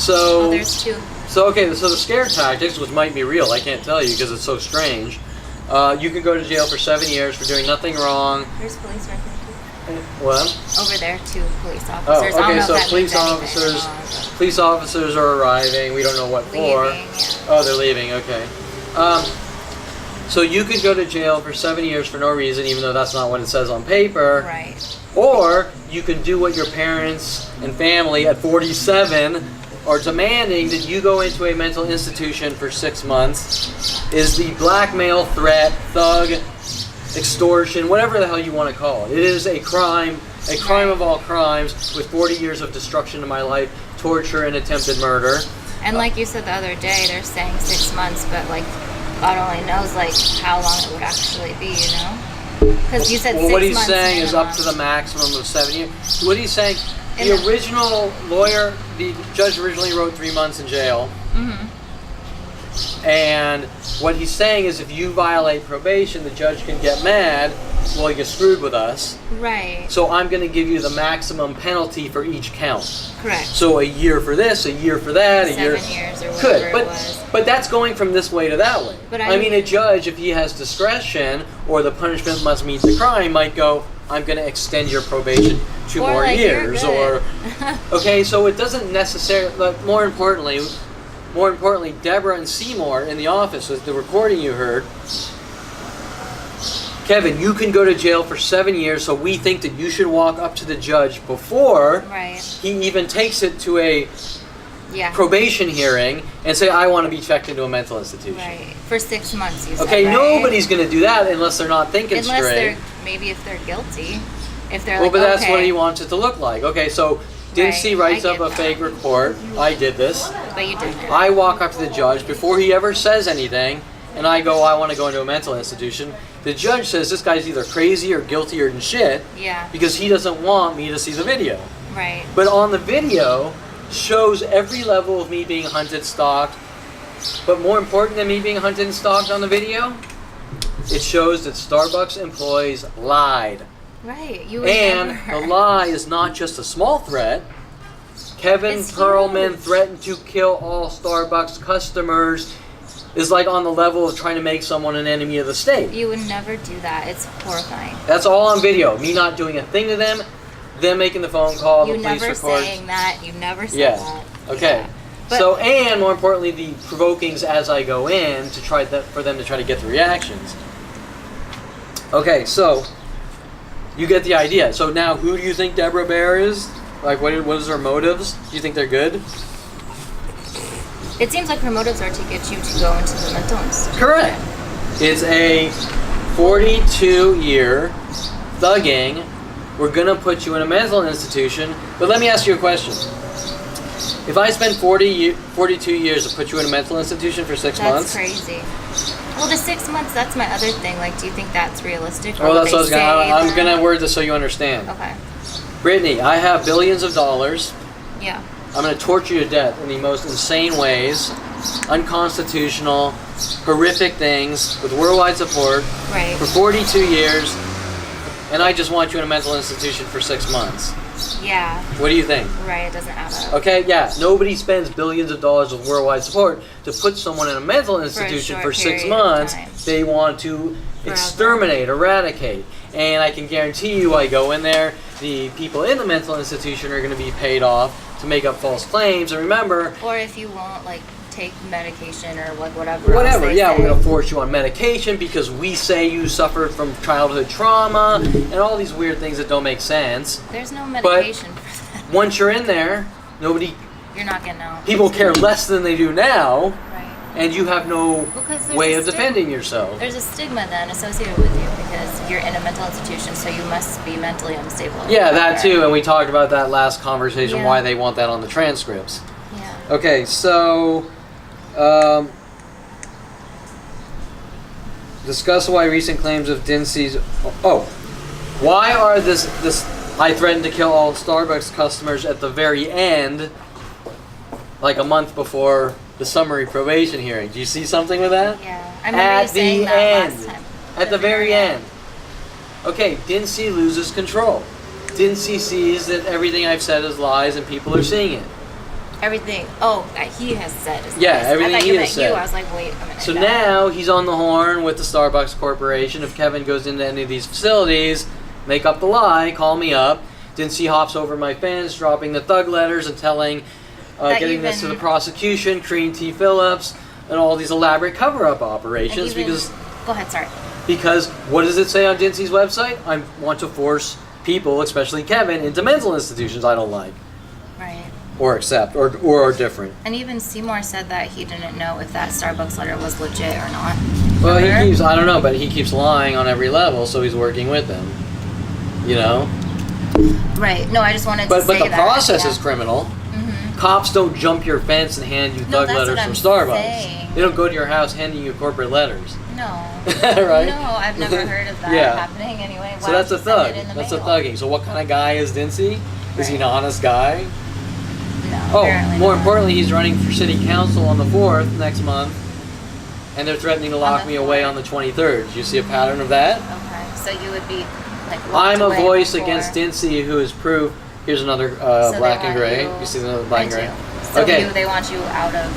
Oh, there's two. so the scare tactics, which might be real, I can't tell you because it's so strange. You could go to jail for 7 years for doing nothing wrong. There's police right there too. What? Over there, two police Oh, officers. I don't okay. know if So that police means anything officers, police officers are arriving. We don't know what for. Leaving, yeah. Oh, they're leaving. Okay. So you could go to jail for 7 years for no reason, even though that's not what it says on paper. Right. Or you can do what your parents and family at 47 are demanding, that you go into a mental institution for 6 months. Is the blackmail, threat, thug, extortion, whatever the hell you want to call it. It is a crime of all crimes, with 40 years of destruction to my life, torture, and attempted murder. And like you said the other day, they're saying 6 months, but God only knows how long it would actually be, Because you said 6 months. Well, what he's saying is up to minimum. the maximum of 7 years. What he's saying, And the original lawyer, the judge originally wrote 3 months in jail. Mm-hmm. And what he's saying is if you violate probation, the judge can get mad. Well, you get screwed with us. Right. So I'm going to give you the maximum penalty for each count. Correct. So a year for this, a year for that, a year. 7 years or whatever Could, it but was. but that's going from this way to that way. But I mean, a judge, if he has discretion or the punishment must meet the crime, might go, I'm going to extend your probation 2 Or more like, you're years, good. or okay. So it doesn't necessarily. But more importantly, Deborah and Seymour in the office with the recording you heard. Kevin, you can go to jail for 7 years, so we think that you should walk up to the judge before Right. he even takes it to a Yeah. probation hearing and say, I want to be checked into a mental institution. Right. For 6 months, you said, Okay, right? nobody's going to do that unless they're not thinking Unless straight. maybe if they're guilty. If they're Well, like, but that's okay. what he wants it to look like. Okay, so Dinse Right, writes I up get a that. fake report. I did this. But you didn't. I walk up to the judge before he ever says anything, and I go, I want to go into a mental institution. The judge says this guy's either crazy or guiltier than shit Yeah. because he doesn't want me to see the video. Right. But on the video shows every level of me being hunted, stalked. But more important than me being hunted and stalked on the video, it shows that Starbucks employees lied. Right. You would And never. the lie is not just a small threat. Kevin It's Perlman huge. threatened to kill all Starbucks customers is like on the level of trying to make someone an enemy of the state. You would never do that. It's horrifying. That's all on video. Me not doing a thing to them making the phone call, You the police never report. saying that. You never said Yeah. that. Okay. Yeah. But- So, and more importantly, the provokings as I go in to try for them to try to get the reactions. Okay, so you get the idea. So now, who do you think Deborah Bear is? Like, what is her motives? Do you think they're good? It seems like her motives are to get you to go into the mental institution. Correct. It's a 42-year thugging. We're gonna put you in a mental institution. But let me ask you a question. If I spend 42 years to put you in a mental institution for 6 months. That's crazy. Well, the 6 months, that's my other thing. Like, do you think that's realistic? Oh, that's what I was I'm gonna word this so you understand. Okay. Brittany, I have billions of dollars. Yeah. I'm gonna torture you to death in the most insane ways, unconstitutional, horrific things with worldwide support Right. for 42 years, and I just want you in a mental institution for 6 months. Yeah. What do you think? Right. It doesn't add up. Okay, yeah. Nobody spends billions of dollars of worldwide support to put someone in a mental institution for short 6 period of months. time. They want to exterminate, eradicate. And I can guarantee you, I go in there, the people in the mental institution are going to be paid off to make up false claims. And remember, Or if you won't, like, take medication or like whatever. else whatever, they yeah, say. we're going to force you on medication because we say you suffered from childhood trauma and all these weird things that don't make sense. There's no medication for that. Once you're in there, nobody, You're not getting out. people care less than they do now, Right. and you have no Because there's way a of defending yourself. There's a stigma then associated with you because you're in a mental institution, so you must be mentally unstable. Yeah, that too, and we talked about that last conversation, Yeah. why they want that on the transcripts. Yeah. Okay, so discuss why recent claims of Dinses. Oh, why are this? I threatened to kill all Starbucks customers at the very end, like a month before the summary probation hearing. Do you see something with that? Yeah. I remember you At saying the that end. last time. At the very end. Okay, Dinse loses control. Dinse sees that everything I've said is lies and people are seeing it. Everything. Oh, that he has said. Is Yeah, lies. everything I thought he you has meant said. You. I was like, wait a minute. So no. now he's on the horn with the Starbucks Corporation. If Kevin goes into any of these facilities, make up the lie, call me up. Dinse hops over my fence, dropping the thug letters and telling, That getting this to even- the prosecution, Crean T. Phillips, and all these elaborate cover-up And operations even- because Go ahead. Sorry. what does it say on Dinse's website? I want to force people, especially Kevin, into mental institutions I don't like Right. or accept or are different. And even Seymour said that he didn't know if that Starbucks letter was legit or not. Well, Remember? he keeps, I don't know, but he keeps lying on every level, so he's working with them. You know? Right. No, I just wanted to But say the that. process yeah. is criminal. Mhm. Cops don't jump your fence and hand you No, thug that's letters what from I'm Starbucks. saying. They don't go to your house handing you corporate letters. No. Right? No, I've never heard of that Yeah. happening anyway. So Why that's a would you send thug. it in the That's a mail? thugging. So what kind of guy is Dinse? Is he an honest guy? No. Oh, apparently more not. importantly, he's running for city council on the 4th next month, and they're threatening to lock the me away 4th. on the 23rd. Do you see a pattern of that? Okay, so you would be like. I'm a locked away voice before. against Dinse who has proved. Here's another So they black and want gray. you- You see the black I and gray? do. So Okay. they want you out of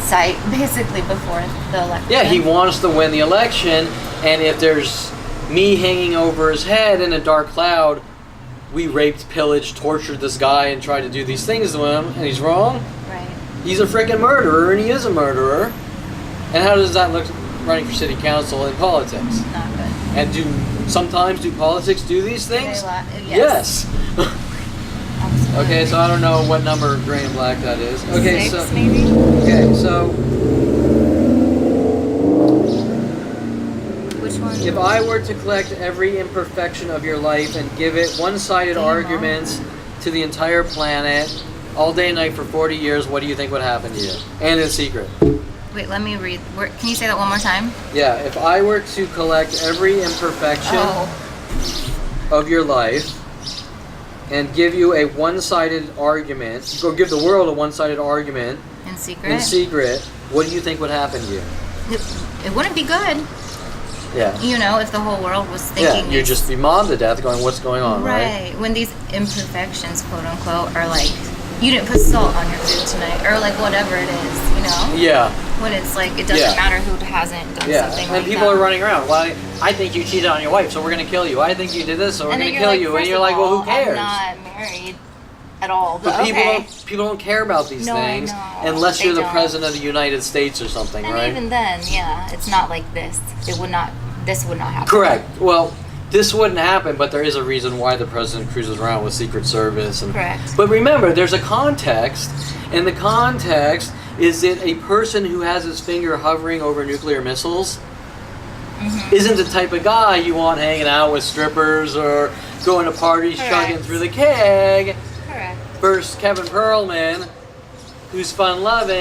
sight basically before the election. Yeah, he wants to win the election, and if there's me hanging over his head in a dark cloud, we raped, pillaged, tortured this guy and tried to do these things to him, and he's wrong. Right. He's a freaking murderer, and he is a murderer. And how does that look running for city council in politics? Not good. And sometimes do politics do these things? Yes. Yes. Absolutely. Okay, so I don't know what number of gray and black that is. Okay, 6 so maybe. okay, so Which one? if I were to collect every imperfection of your life and give it one-sided Damn. arguments to the entire planet all day and night for 40 years, what do you think would happen to you? And in secret. Wait, let me read. Can you say that one more time? Yeah, if I were to collect every imperfection of your life and give you a one-sided argument, or give the world a one-sided argument In secret. in secret, what do you think would happen to you? It wouldn't be good, Yeah. you know, if the whole world was Yeah, thinking. you'd just be mobbed to death going, what's going on, right? Right. When these imperfections, quote unquote, are like, you didn't put salt on your food tonight, or like whatever it is, you know? Yeah, When it's like, it doesn't Yeah. matter who hasn't done yeah. something And like people that. are running around. Well, I think you cheated on your wife, so we're going to kill you. I think you did this, so we're And going then to you're kill like, you. And first you're of like, well, who all, cares? I'm not married at all, But but people okay. don't care about these No, I things know. unless They you're the don't. president of the United States or something, And right? even then, yeah, it's not like this. This would not happen. Correct. Well, this wouldn't happen, but there is a reason why the president cruises around with Secret Service. And, Correct. But remember, there's a context, and the context is that a person who has his finger hovering over nuclear missiles isn't the type of guy you want hanging out with strippers or going to parties, Correct. chugging through the keg. Correct. Versus Kevin Perlman, who's fun-loving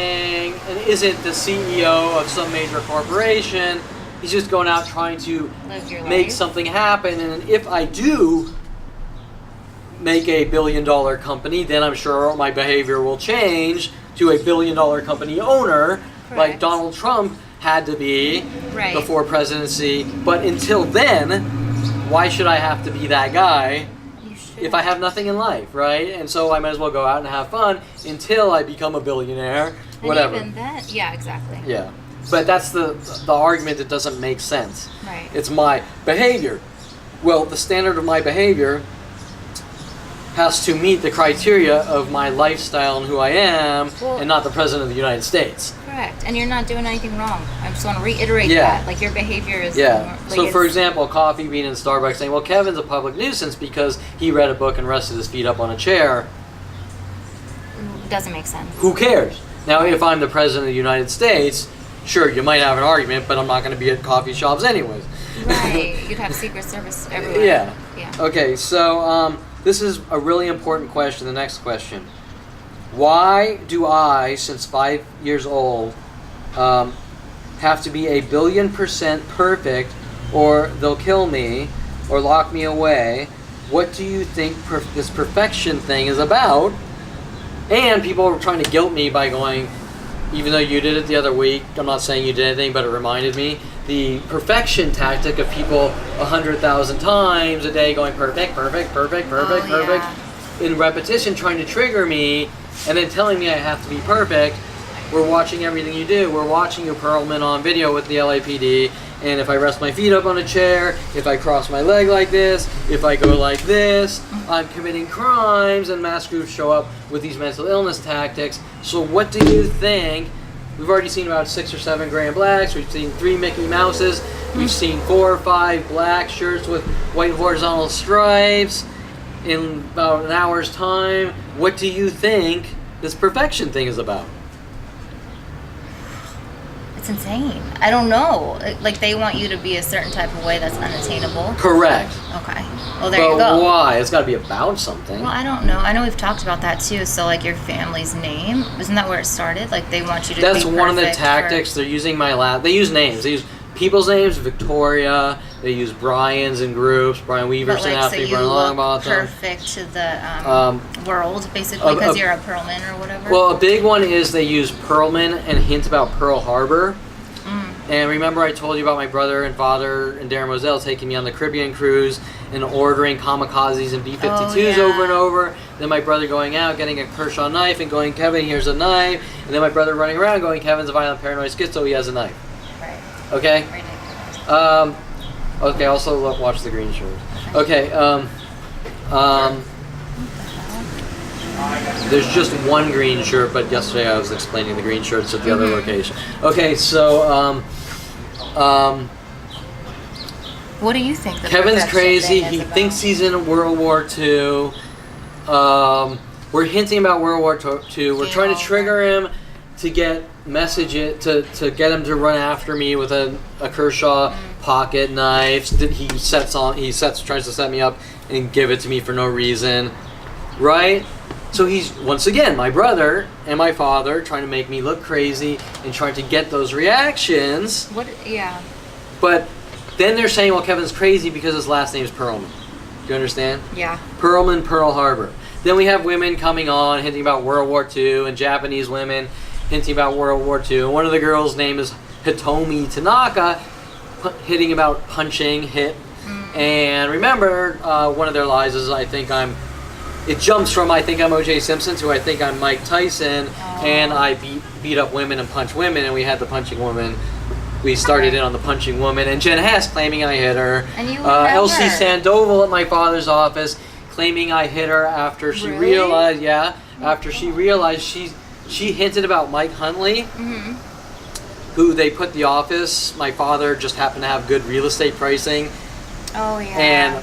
and isn't the CEO of some major corporation. He's just going out trying to Live your make life. something happen. And if I do make $1 billion company, then I'm sure my behavior will change to $1 billion company owner, like Correct. Donald Trump had to be Right. before presidency. But until then, why should I have to be that guy You should. if I have nothing in life, right? And so I might as well go out and have fun until I become a billionaire, whatever. And even then, yeah, exactly. Yeah. But that's the argument that doesn't make sense. Right. It's my behavior. Well, the standard of my behavior has to meet the criteria of my lifestyle and who I am, Well- and not the President of the United States. Correct. And you're not doing anything wrong. I just want to reiterate Yeah. that. Like, your behavior is... Yeah. like, So, for it's- example, Coffee Bean in Starbucks saying, well, Kevin's a public nuisance because he read a book and rested his feet up on a chair. It doesn't make sense. Who cares? Now, if I'm the President of the United States, sure, you might have an argument, but I'm not going to be at coffee shops anyways. Right. You'd have Secret Service everywhere. Yeah. Yeah. Okay, so this is a really important question. The next question. Why do I, since 5 years old, have to be 1,000,000,000% perfect or they'll kill me or lock me away? What do you think this perfection thing is about? And people are trying to guilt me by going, even though you did it the other week, I'm not saying you did anything, but it reminded me, the perfection tactic of people 100,000 times a day going perfect, perfect, perfect, perfect, Oh, perfect, yeah. in repetition, trying to trigger me, and then telling me I have to be perfect. We're watching everything you do. We're watching you, Perlman, on video with the LAPD, and if I rest my feet up on a chair, if I cross my leg like this, if I go like this, I'm committing crimes, and mass groups show up with these mental illness tactics. So what do you think? We've already seen about 6 or 7 Grand Blacks. We've seen 3 Mickey Mouses. We've seen 4 or 5 black shirts with white horizontal stripes in about an hour's time. What do you think this perfection thing is about? It's insane. I don't know. Like, they want you to be a certain type of way that's unattainable. Correct. Okay. Well, there But you go. why? It's got to be about something. Well, I don't know. I know we've talked about that too. So, like, your family's name, isn't that where it started? Like, they want you to That's be one of the perfect tactics. They're using my lab. They use names. They use people's names. Victoria. They use Brian's in groups. Brian Weaver But, sent like, out so people you and long look about them. perfect to the world, basically, because you're a Pearlman or whatever. Well, a big one is they use Pearlman and hint about Pearl Harbor. And remember I told you about my brother and father and Darren Moselle taking me on the Caribbean cruise and ordering kamikazes and B-52s Oh, yeah. over and over. Then my brother going out, getting a Kershaw knife and going, Kevin, here's a knife. And then my brother running around going, Kevin's a violent paranoid schizo, he has a knife. Right. Okay? Ridiculous. Okay, also watch the green shirt. Okay, there's just one green shirt, but yesterday I was explaining the green shirts at the other location. Okay, so, What do you think the Kevin's perfection crazy. thing is He about? thinks he's in World War II. We're hinting about World War II. We're Game trying to over. trigger him to get to get him to run after me with a Kershaw pocket knife that he tries to set me up and give it to me for no reason, right? So he's once again my brother and my father trying to make me look crazy and trying to get those reactions. What? Yeah. But then they're saying, well, Kevin's crazy because his last name's Perlman. Do you understand? Yeah. Perlman, Pearl Harbor. Then we have women coming on hinting about World War II and Japanese women hinting about World War II. And one of the girls' name is Hitomi Tanaka, hitting about punching, hit. And remember, one of their lies is it jumps from I think I'm O.J. Simpson to I think I'm Mike Tyson, and I beat up women and punch women, and we had the punching woman. We started in on the punching woman, and Jen Hess claiming I hit her. And you Elsie never. Sandoval at my father's office claiming I hit her after she Really? realized, she realized she hinted about Mike Huntley, who they put the office. My father just happened to have good real estate pricing. Oh yeah.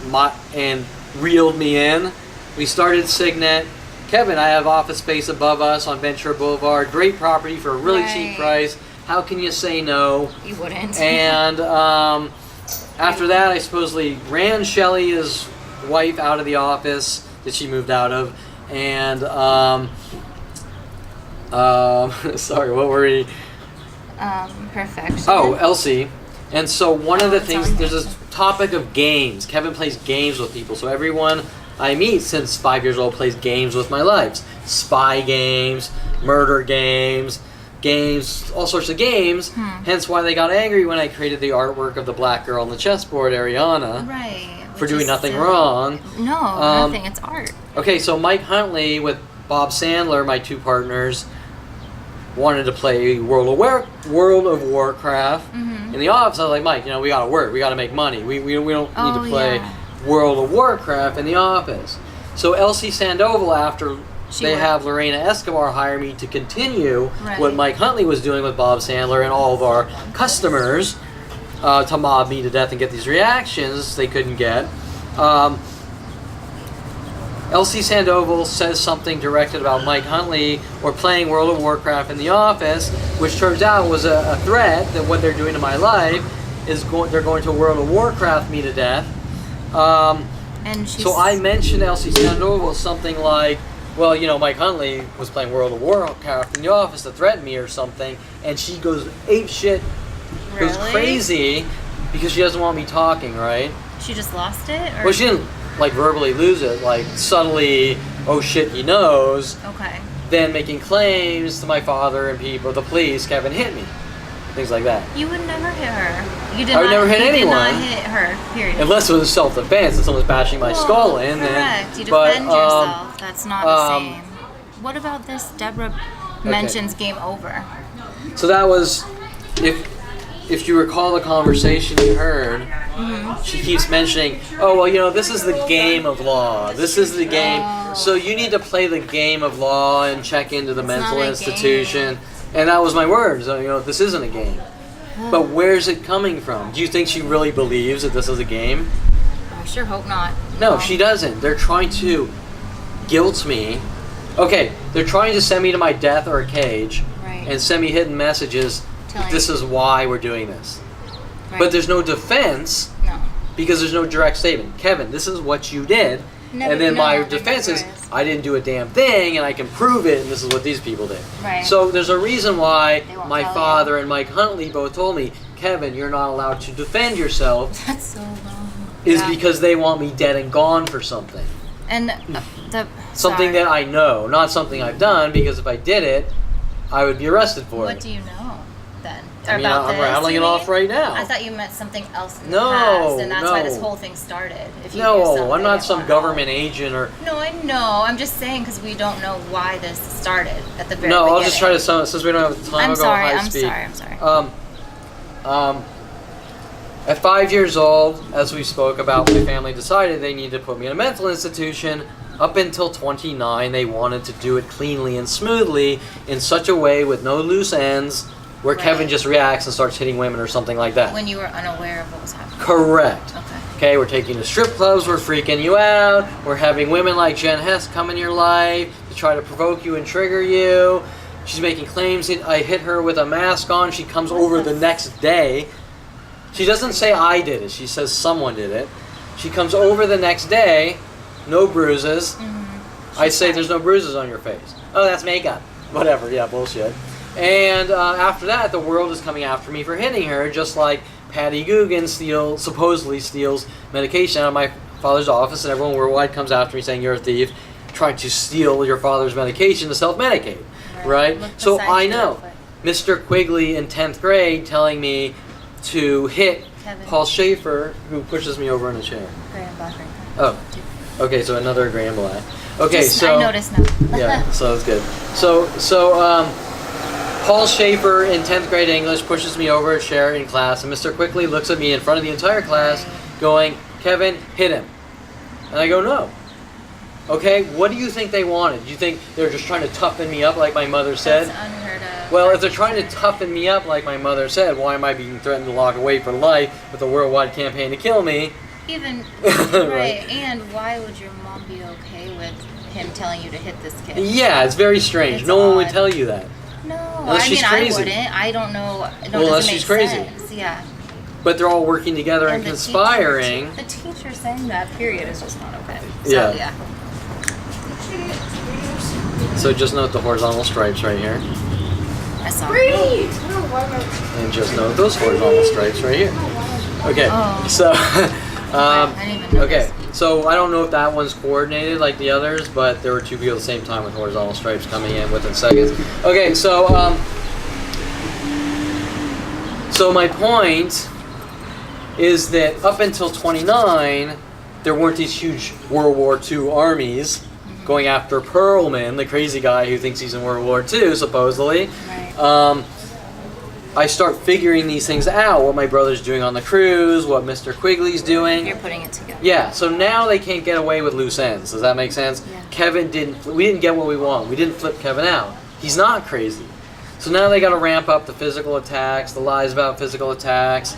And reeled me in. We started Signet. Kevin, I have office space above us on Ventura Boulevard. Great property for a really cheap Right. price. How can you say no? You wouldn't. And After that, I supposedly ran Shelly's wife out of the office that she moved out of, and sorry, what were we? Perfection. Oh, Elsie. And so one of the things, sorry. there's this topic of games. Kevin plays games with people, so everyone I meet since 5 years old plays games with my lives. Spy games, murder games, all sorts of games. Hence why they got angry when I created the artwork of the black girl on the chessboard, Ariana. Right. For doing nothing wrong. No, nothing. It's art. Okay, so Mike Huntley with Bob Sandler, my two partners, wanted to play World of Warcraft in the office. I was like, Mike, we gotta work. We gotta make money. We don't need to play World of Warcraft in the office. So Elsie Sandoval, after they have Lorena Escobar hire me to continue what Mike Huntley was doing with Bob Sandler and all of our customers to mob me to death and get these reactions they couldn't get. Elsie Sandoval says something directed about Mike Huntley or playing World of Warcraft in the office, which turns out was a threat that what they're doing to my life is they're going to World of Warcraft me to death. So I mentioned Elsie Sandoval something like, well, Mike Huntley was playing World of Warcraft in the office to threaten me or something, and she goes ape shit, goes crazy because she doesn't want me talking, right? She just lost it? Or? Well, she didn't verbally lose it, suddenly, oh shit, he knows. Okay. Then making claims to my father and people, the police, Kevin hit me. Things like that. You would never hit her. You did I would never hit anyone. You did not hit her, period. Unless it was self-defense and someone's bashing my skull in. Correct. You defend yourself. That's not the same. What about this? Deborah mentions game over. So that was, if you recall the conversation you heard, she keeps mentioning, oh, well, this is the game of law. This is the game. So you need to play the game of law and check into the mental institution. And that was my words. This isn't a game. But where's it coming from? Do you think she really believes that this is a game? I sure hope not. No, she doesn't. They're trying to guilt me. Okay, they're trying to send me to my death or a cage and send me hidden messages. This is why we're doing this. Right. But there's no defense because there's no direct statement. Kevin, this is what you did. And then my defense is, I didn't do a damn thing, and I can prove it, and this is what these people did. Right. So there's a reason why my father and Mike Huntley both told me, Kevin, you're not allowed to defend yourself. That's so wrong. Is because they want me dead and gone for something. And something that I know, not something I've done, because if I did it, I would be arrested for it. What do you know then? I'm rattling it off right now. I thought you meant something else in the past, and that's why this whole thing started. I'm not some government agent or... No, I know. I'm just saying because we don't know why this started at the very beginning. I'll just try to sum it, since we don't have time to go high speed. I'm sorry. At 5 years old, as we spoke about, my family decided they needed to put me in a mental institution. Up until 29, they wanted to do it cleanly and smoothly in such a way with no loose ends, where Kevin just reacts and starts hitting women or something like that. When you were unaware of what was happening. Correct. Okay, we're taking you to strip clubs, we're freaking you out, we're having women like Jen Hess come in your life to try to provoke you and trigger you. She's making claims that I hit her with a mask on. She comes over the next day. She doesn't say I did it, she says someone did it. She comes over the next day, no bruises. I say there's no bruises on your face. Oh, that's makeup. Whatever, yeah, bullshit. And after that, the world is coming after me for hitting her, just like Patty Guggen supposedly steals medication out of my father's office, and everyone worldwide comes after me saying you're a thief, trying to steal your father's medication to self-medicate, right? So I know. Mr. Quigley in 10th grade telling me to hit Paul Schaefer, who pushes me over in a chair. Gray and black. Oh, okay, so another gray and black. Okay, so... I noticed now. Yeah, so that's good. So Paul Schaefer in 10th grade English pushes me over a chair in class, and Mr. Quigley looks at me in front of the entire class going, Kevin, hit him. And I go, no. Okay, what do you think they wanted? Do you think they're just trying to toughen me up like my mother said? That's unheard of. Well, if they're trying to toughen me up like my mother said, why am I being threatened to lock away for life with a worldwide campaign to kill me? Even, right, and why would your mom be okay with him telling you to hit this kid? Yeah, it's very strange. No one would tell you that. No, Unless she's crazy. I wouldn't. I don't know. No, well, unless she's crazy. Sense. Yeah. but they're all working together and the conspiring. The teacher saying that, period, is just not okay. So, Yeah. So just note the horizontal stripes right here. I saw And just note those horizontal stripes right here. Okay, Oh. so, I didn't even okay, notice. so I don't know if that one's coordinated like the others, but there were two people at the same time with horizontal stripes coming in within seconds. Okay, so my point is that up until 29, there weren't these huge World War II armies going after Perlman, the crazy guy who thinks he's in World War II, supposedly. Right. I start figuring these things out, what my brother's doing on the cruise, what Mr. Quigley's doing. You're putting it together. Yeah, so now they can't get away with loose ends. Does that make sense? Yeah. We didn't get what we want. We didn't flip Kevin out. He's not crazy. So now they got to ramp up the physical attacks, the lies about physical attacks,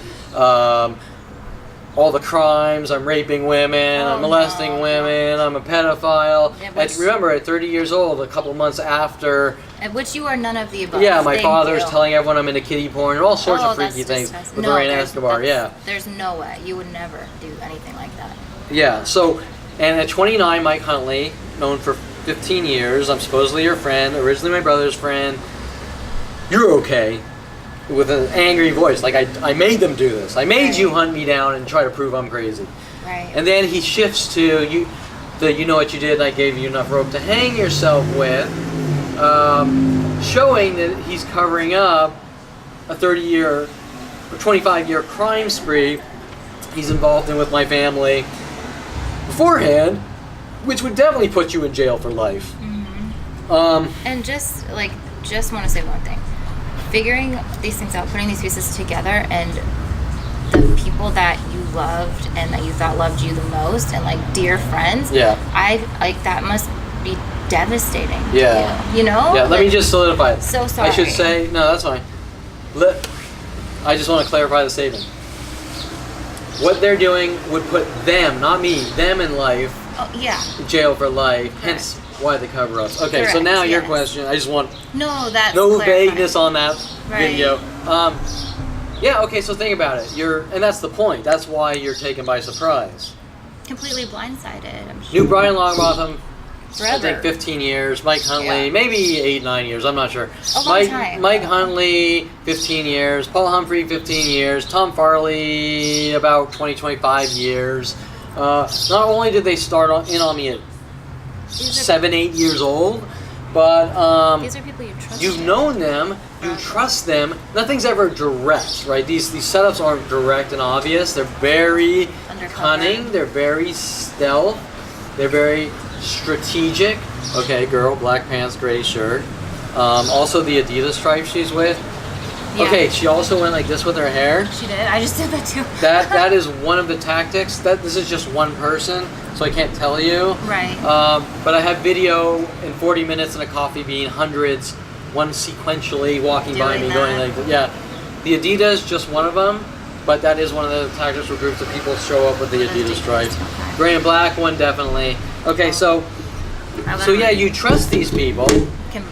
all the crimes. I'm raping women, I'm molesting women, I'm a pedophile. Yeah, Remember, at 30 years old, a couple months after. At which you are none of the above. Yeah, my Thank father's you. telling everyone I'm into kiddie porn and all sorts of that's freaky things disgusting. with No, Lorraine there's- Escobar. Yeah. There's no way. You would never do anything like that. Yeah, so, and at 29, Mike Huntley, known for 15 years, I'm supposedly your friend, originally my brother's friend. You're okay. With an angry voice, like I made them do this. I made you hunt me down and try to prove I'm crazy. Right. And then he shifts to you know what you did, and I gave you enough rope to hang yourself with, showing that he's covering up a 30-year or 25-year crime spree he's involved in with my family beforehand, which would definitely put you in jail for life. And just want to say one thing. Figuring these things out, putting these pieces together, and the people that you loved and that you thought loved you the most, and like dear friends. Yeah. That must be devastating. Yeah. To you know. Yeah. Let me just solidify it. So sorry. I should say no. That's fine. I just want to clarify the statement. What they're doing would put them, not me, them in life, Oh yeah. jail for life. Correct. Hence why the cover-ups. Okay, so Correct, now your yes. question. I just want No, that's no clarifying. vagueness on that Right. video. Yeah. Okay. So think about it. And that's the point. That's why you're taken by surprise. Completely blindsided. I'm sure. Knew Brian Longbotham. I Forever. think 15 years. Mike Huntley, Yeah. maybe 8, 9 years. I'm not sure. A long time. Mike Huntley, 15 years. Paul Humphrey, 15 years. Tom Farley, about 20, 25 years. Not only did they start in on me at These are- 7, 8 years old, but These are people you trust. you've known them, you trust them. Nothing's ever direct, right? These setups aren't direct and obvious. They're very Undercover. cunning. They're very stealth. They're very strategic. Okay, girl, black pants, gray shirt. Also the Adidas stripe she's with. Yeah. Okay, she also went like this with her hair. She did. I just did that too. That is one of the tactics. This is just one person, so I can't tell you. Right. But I have video in 40 minutes and a coffee bean, hundreds, one sequentially walking by Doing me, going that. like, yeah. The Adidas, just one of them, but that is one of the tactics where groups of people show up with the Adidas stripes. Okay. Gray and black one, definitely. Okay, so yeah, you trust these people.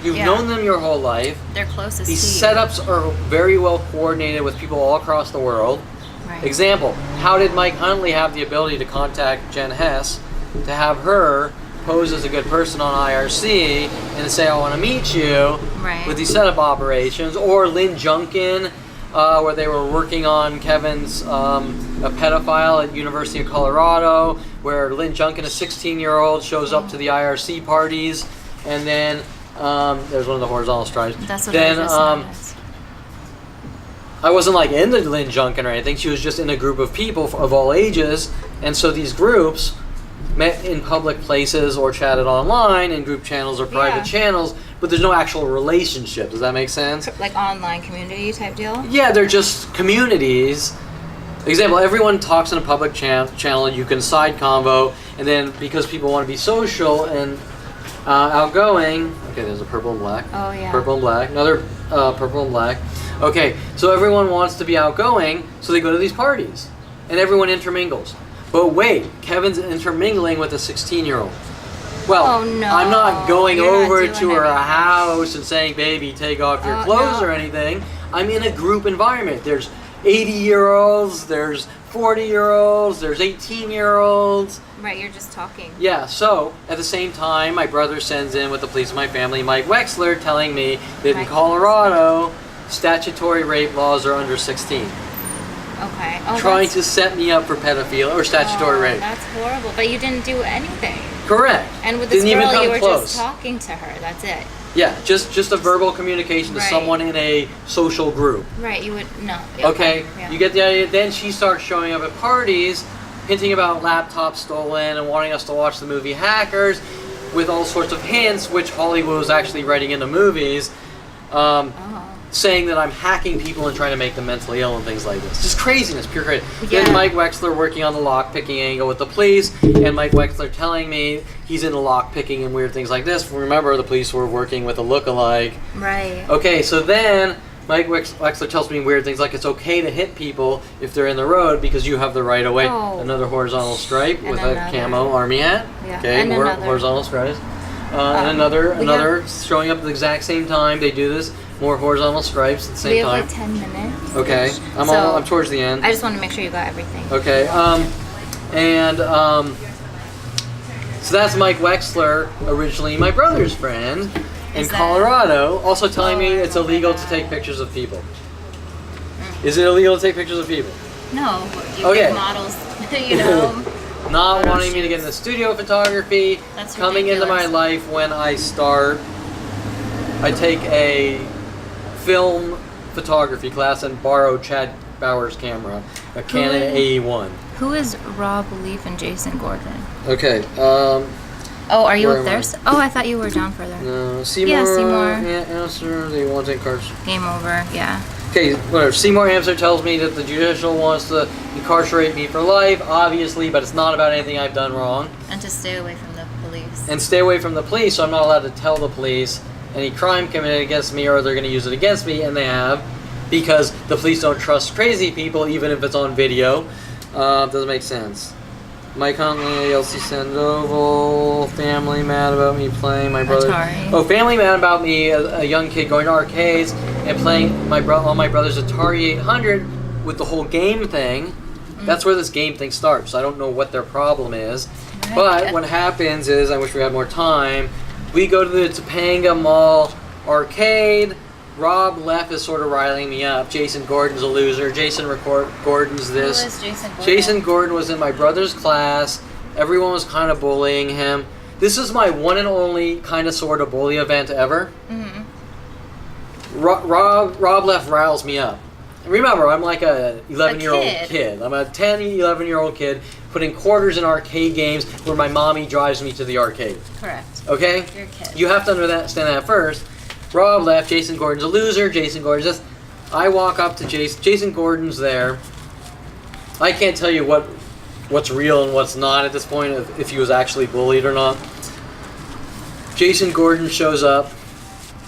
You've known them your whole life. They're closest These to you. setups are very well coordinated with people all across the world. Right. Example, how did Mike Huntley have the ability to contact Jen Hess to have her pose as a good person on IRC and say, I want to meet you Right. with these setup operations? Or Lynn Junkin, where they were working on Kevin's a pedophile at University of Colorado, where Lynn Junkin, a 16-year-old, shows up to the IRC parties, and then there's one of the horizontal stripes. That's what then I just noticed. I wasn't like into Lynn Junkin or anything. She was just in a group of people of all ages, and so these groups met in public places or chatted online in group channels or private Yeah. channels, but there's no actual relationship. Does that make sense? Like online community type deal? Yeah, they're just communities. Example, everyone talks in a public channel. You can side convo, and then because people want to be social and outgoing. Okay, there's a purple and black. Oh, yeah. Purple and black. Another purple and black. Okay, so everyone wants to be outgoing, so they go to these parties, and everyone intermingles. But wait, Kevin's intermingling with a 16-year-old. Well, Oh, no. I'm not going You're not over doing to her anything. house and saying, "Baby, take off your Oh, clothes" no. or anything. I'm in a group environment. There's 80-year-olds, there's 40-year-olds, there's 18-year-olds. Right, you're just talking. Yeah, so at the same time, my brother sends in with the police of my family, Mike Wexler, telling me that in Colorado, statutory rape laws are under 16. Okay. Oh, trying to set me up for pedophilia or statutory rape. That's horrible. But you didn't do anything. Correct. And with this Didn't even girl, come you were close. just talking to her. That's it. Yeah, just a verbal communication to Right. someone in a social group. Right, you would, no. Okay, Yeah. you get the idea. Then she starts showing up at parties, hinting about laptops stolen and wanting us to watch the movie Hackers with all sorts of hints, which Hollywood was actually writing into movies, saying that I'm hacking people and trying to make them mentally ill and things like this. Just craziness, pure crazy. Yeah. Then Mike Wexler working on the lock-picking angle with the police, and Mike Wexler telling me he's into lock-picking and weird things like this. Remember, the police were working with a look-alike. Right. Okay, so then Mike Wexler tells me weird things like it's okay to hit people if they're in the road because you have the right of way. Oh. Another horizontal stripe And with another. a camo army hat. Yeah. Okay, And more another. horizontal stripes. And another we have- showing up at the exact same time. They do this. More horizontal stripes at the We same have time. like 10 minutes. Okay, So, I'm towards the end. I just want to make sure you got everything. Okay, so that's Mike Wexler, originally my brother's friend in Is that- Colorado, also telling me Oh, I it's remember illegal to that. take pictures of people. Is it illegal to take pictures of people? No, you Okay. pick models, you know. Not Photo wanting me to get shoots. into studio photography, That's coming into my ridiculous. life when I start. I take a film photography class and borrow Chad Bauer's camera, a Canon A1. Who is Rob Leaf and Jason Gordon? Okay, Oh, are you Where up am there? I? Oh, I thought you were down further. no, Seymour. Yeah, Seymour. Answer. They want to take cards. Game over, yeah. Okay, whatever. Seymour Hamster tells me that the Judicial wants to incarcerate me for life, obviously, but it's not about anything I've done wrong. And to stay away from the police. And stay away from the police, so I'm not allowed to tell the police any crime committed against me or they're going to use it against me, and they have, because the police don't trust crazy people, even if it's on video. Doesn't make sense. Mike Huntley, Elsie Sandoval, family mad about me playing my brother. Atari. Oh, family mad about me, a young kid going to arcades and playing all my brother's Atari 800 with the whole game thing. That's where this game thing starts. I don't know what their problem is. Right. But what happens is, I wish we had more time, we go to the Topanga Mall arcade. Rob Leff is sort of riling me up. Jason Gordon's a loser. Gordon's this. Who is Jason Gordon? Jason Gordon was in my brother's class. Everyone was kind of bullying him. This is my one and only kind of sort of bully event ever. Mm-hmm. Rob Leff riles me up. Remember, I'm like a 11-year-old kid. kid. I'm a 10, 11-year-old kid putting quarters in arcade games where my mommy drives me to the arcade. Correct. Okay? You're a kid. You have to understand that first. Rob left. Jason Gordon's a loser. Jason Gordon's just... I walk up to Jason. Jason Gordon's there. I can't tell you what's real and what's not at this point, if he was actually bullied or not. Jason Gordon shows up.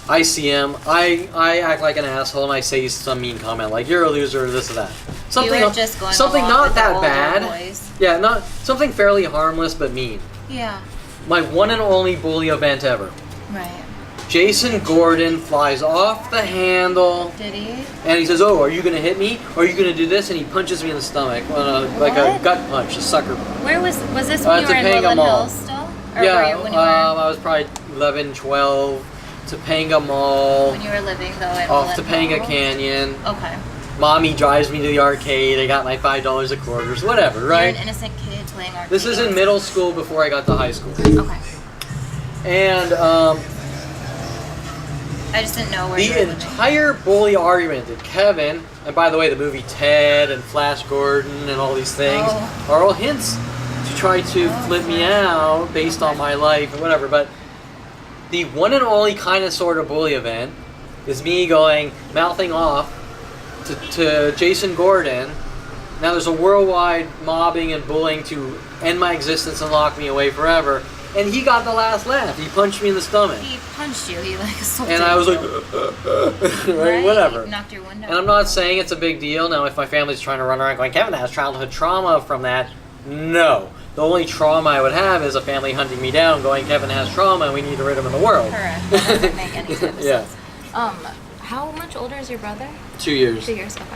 I see him. I act like an asshole and I say some mean comment like, you're a loser or this or that. Something, You were just going something along not with the that older bad. boys. Yeah, not something fairly harmless but mean. Yeah. My one and only bully event ever. Right. Jason Gordon flies off the handle, Did he? and he says, "Oh, are you gonna hit me? Or are you gonna do this?" And he punches me in the stomach, like a What? gut punch, a sucker. Where was this when you were in Topanga Woodland Mall. Hills still? Or Yeah, were you, when you were I was probably 11, 12. Topanga Mall, when you were living though at off Woodland Topanga Hills? Canyon. Okay. Mommy drives me to the arcade. I got my $5 a quarters, whatever, You're right? an innocent kid playing arcade. This is in middle school before I got to high school, Okay. and I just didn't know where you the were living. entire bully argument that Kevin, and by the way, the movie Ted and Flash Gordon and all these things are all hints to try to flip me out based on my life and whatever. But the one and only kind of sort of bully event is me mouthing off to Jason Gordon. Now there's a worldwide mobbing and bullying to end my existence and lock me away forever. And he got the last laugh. He punched me in the stomach. He punched you. He assaulted And I was like, you. right, whatever. He knocked your window. And I'm not saying it's a big deal. Now, if my family's trying to run around going, Kevin has childhood trauma from that, no. The only trauma I would have is a family hunting me down going, Kevin has trauma and we need to rid him of the world. Correct. That doesn't make any sense. Yeah. How much older is your brother? 2 years. 2 years. Okay.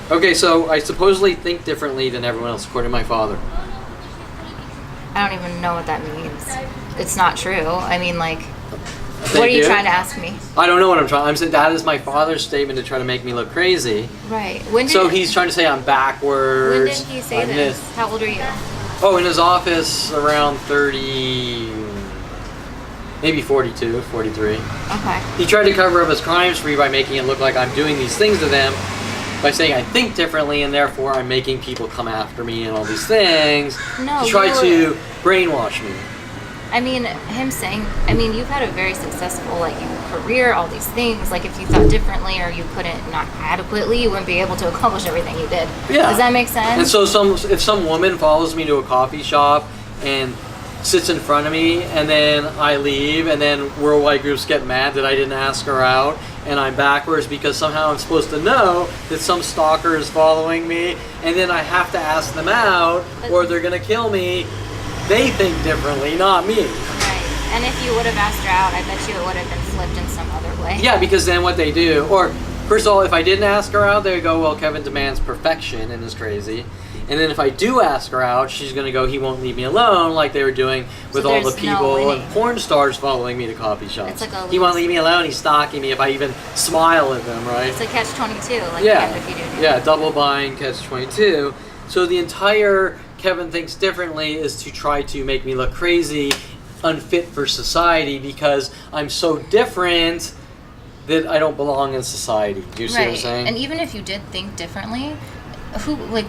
Okay, so I supposedly think differently than everyone else, according to my father. I don't even know what that means. It's not true. I mean, like, Thank what are you trying to ask me? I don't know what I'm trying. I'm saying that is my father's statement to try to make me look crazy. Right. So he's trying to say I'm backwards. When did he say this? How old are you? Oh, in his office around 30, maybe 42, 43. Okay. He tried to cover up his crimes for me by making it look like I'm doing these things to them, by saying I think differently and therefore I'm making people come after me and all these things. No, he tried to brainwash me. I mean, him saying, I mean, you've had a very successful, like, career, all these things. Like, if you thought differently or you couldn't, not adequately, you wouldn't be able to accomplish everything you did. Yeah. Does that make sense? And so if some woman follows me to a coffee shop and sits in front of me and then I leave and then worldwide groups get mad that I didn't ask her out and I'm backwards because somehow I'm supposed to know that some stalker is following me and then I have to ask them out or they're going to kill me, they think differently, not me. Right. And if you would have asked her out, I bet you it would have been flipped in some other way. Yeah, because then what they do, or first of all, if I didn't ask her out, they would go, well, Kevin demands perfection and is crazy. And then if I do ask her out, she's going to go, he won't leave me alone, like they were doing with all the people and porn stars following me to coffee shops. It's like he won't leave me alone, he's stalking me if I even smile at them, right? It's a catch-22, like yeah. if you do. Yeah, double bind, catch-22. So the entire Kevin Thinks Differently is to try to make me look crazy, unfit for society, because I'm so different that I don't belong in society. Do you see what I'm saying? And even if you did think differently,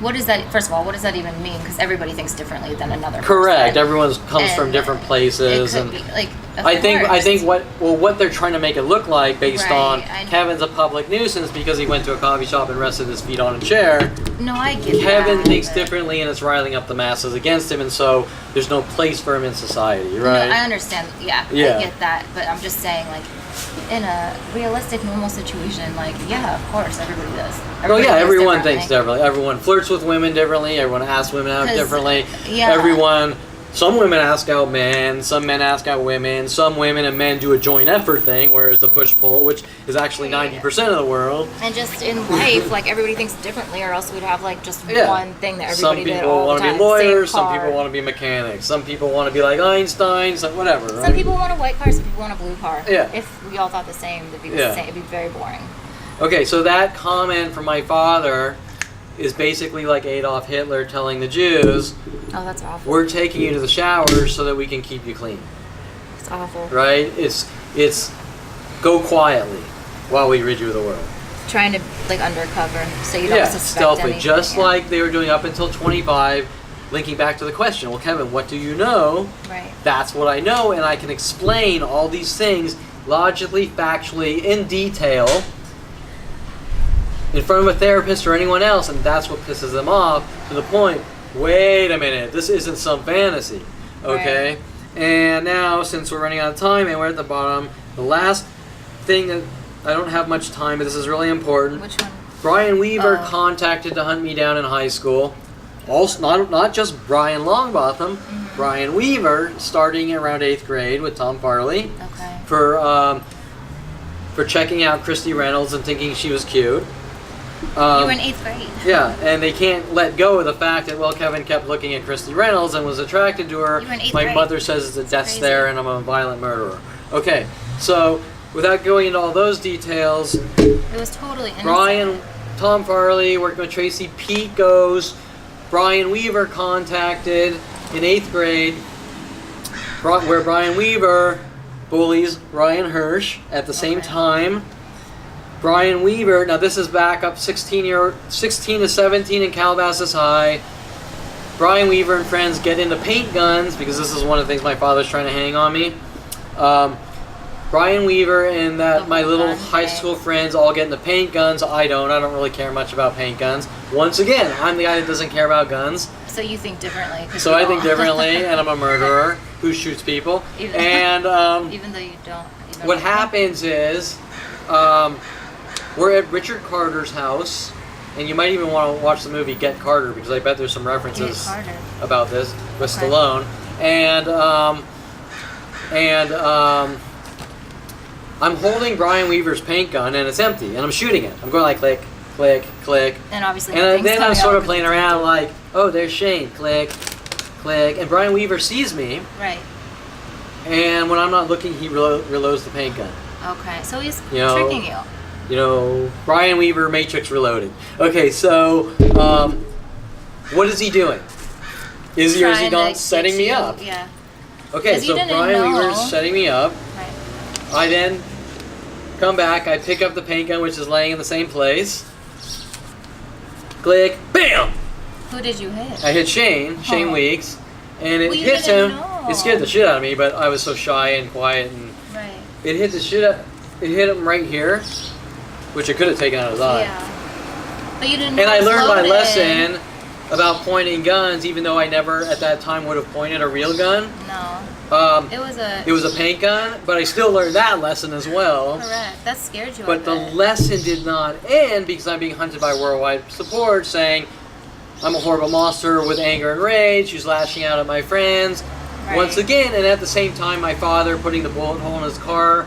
what is that? First of all, what does that even mean? Because everybody thinks differently than another. Correct. person. Everyone comes from different places, it could and be, like, I think what they're trying to make it look like, based on I know. Kevin's a public nuisance because he went to a coffee shop and rested his feet on a chair. No, I get Kevin that, thinks but- differently, and it's riling up the masses against him, and so there's no place for him in society, right? No, I understand. Yeah, Yeah. I get that, but I'm just saying, like, in a realistic, normal situation, like, yeah, of course, everybody does. Everyone thinks differently. Everyone flirts with women differently. Everyone asks women out 'Cause, differently. yeah. Some women ask out men. Some men ask out women. Some women and men do a joint effort thing, where it's a push-pull, which is actually 90% of the world. And just in life, like, everybody thinks differently, or else we'd have, like, just Yeah. one thing that Some everybody did people all want the to time. be lawyers. Same Some car. people want to be mechanics. Some people want to be like Einstein. Whatever. Right? Some people want a white car, some people want a blue car. Yeah. If we all thought the same, it'd be the Yeah. same. It'd be very boring. Okay, so that comment from my father is basically like Adolf Hitler telling the Jews, Oh, that's awful. we're taking you to the showers so that we can keep you clean, It's awful. right? It's go quietly while we rid you of the world. Trying to, like, undercover, so you don't suspect stealthily, anything. just yeah. like they were doing up until 25, linking back to the question, well, Kevin, what do you know? Right. That's what I know, and I can explain all these things logically, factually, in detail, in front of a therapist or anyone else, and that's what pisses them off, to the point, wait a minute, this isn't some fantasy, okay? Right. And now, since we're running out of time and we're at the bottom, the last thing that, I don't have much time, but this is really important. Which one? Brian Weaver Oh. contacted to hunt me down in high school. Also, not just Brian Longbottom, Brian Weaver, starting around 8th grade with Tom Farley, Okay. for checking out Christy Reynolds and thinking she was cute. You were in 8th grade. Yeah, and they can't let go of the fact that, well, Kevin kept looking at Christy Reynolds and was attracted to her. You were in 8th My grade. mother says it's a death crazy. stare and I'm a violent murderer. Okay, so without going into all those details, It was totally innocent. Tom Farley, working with Tracy, Pete goes. Brian Weaver contacted in 8th grade, where Brian Weaver bullies Ryan Hearsh at the same time. Brian Weaver, now this is back up 16 to 17 in Calabasas High. Brian Weaver and friends get into paint guns, because this is one of the things my father's trying to hang on me. Brian Weaver and my little high school friends all get into paint guns. I don't really care much about paint guns. Once again, I'm the guy that doesn't care about guns. So you think differently. 'Cause So we I all- think differently, and I'm a murderer who shoots people. Even- And Even though you don't. what happens is, we're at Richard Carter's house, and you might even want to watch the movie Get Carter, because I bet there's some references Get Carter. about this with Okay. Stallone. And I'm holding Brian Weaver's paint gun, and it's empty, and I'm shooting it. I'm going like click, click, click. And obviously, And then I'm sort of playing nothing's around like, oh, there's Shane, click, click. And Brian Weaver sees me, right. and when I'm not looking, he reloads the paint gun. Okay, so he's You know, tricking you. You know, Brian Weaver, Matrix Reloaded. Okay, so what is he doing? Is he Trying not to setting get me you- up? Yeah. Okay, 'Cause you so didn't Brian know. Weaver's setting me up. Right. I then come back, I pick up the paint gun, which is laying in the same place. Click, bam! Who did you hit? I hit Shane Oh. Weeks, and it Well, you hits didn't him. know. It scared the shit out of me, but I was so shy and quiet, and Right. it hit the shit out. It hit him right here, which it could have taken out his eye. Yeah. But you didn't know And I it was learned my loaded. lesson about pointing guns, even though I never at that time would have pointed a real gun. No. It was a... It was a paint gun, but I still learned that lesson as well. Correct. That scared you. But the lesson did not end because I'm being hunted by worldwide support saying I'm a horrible monster with anger and rage who's lashing out at my friends. Right. Once again, and at the same time, my father putting the bullet hole in his car,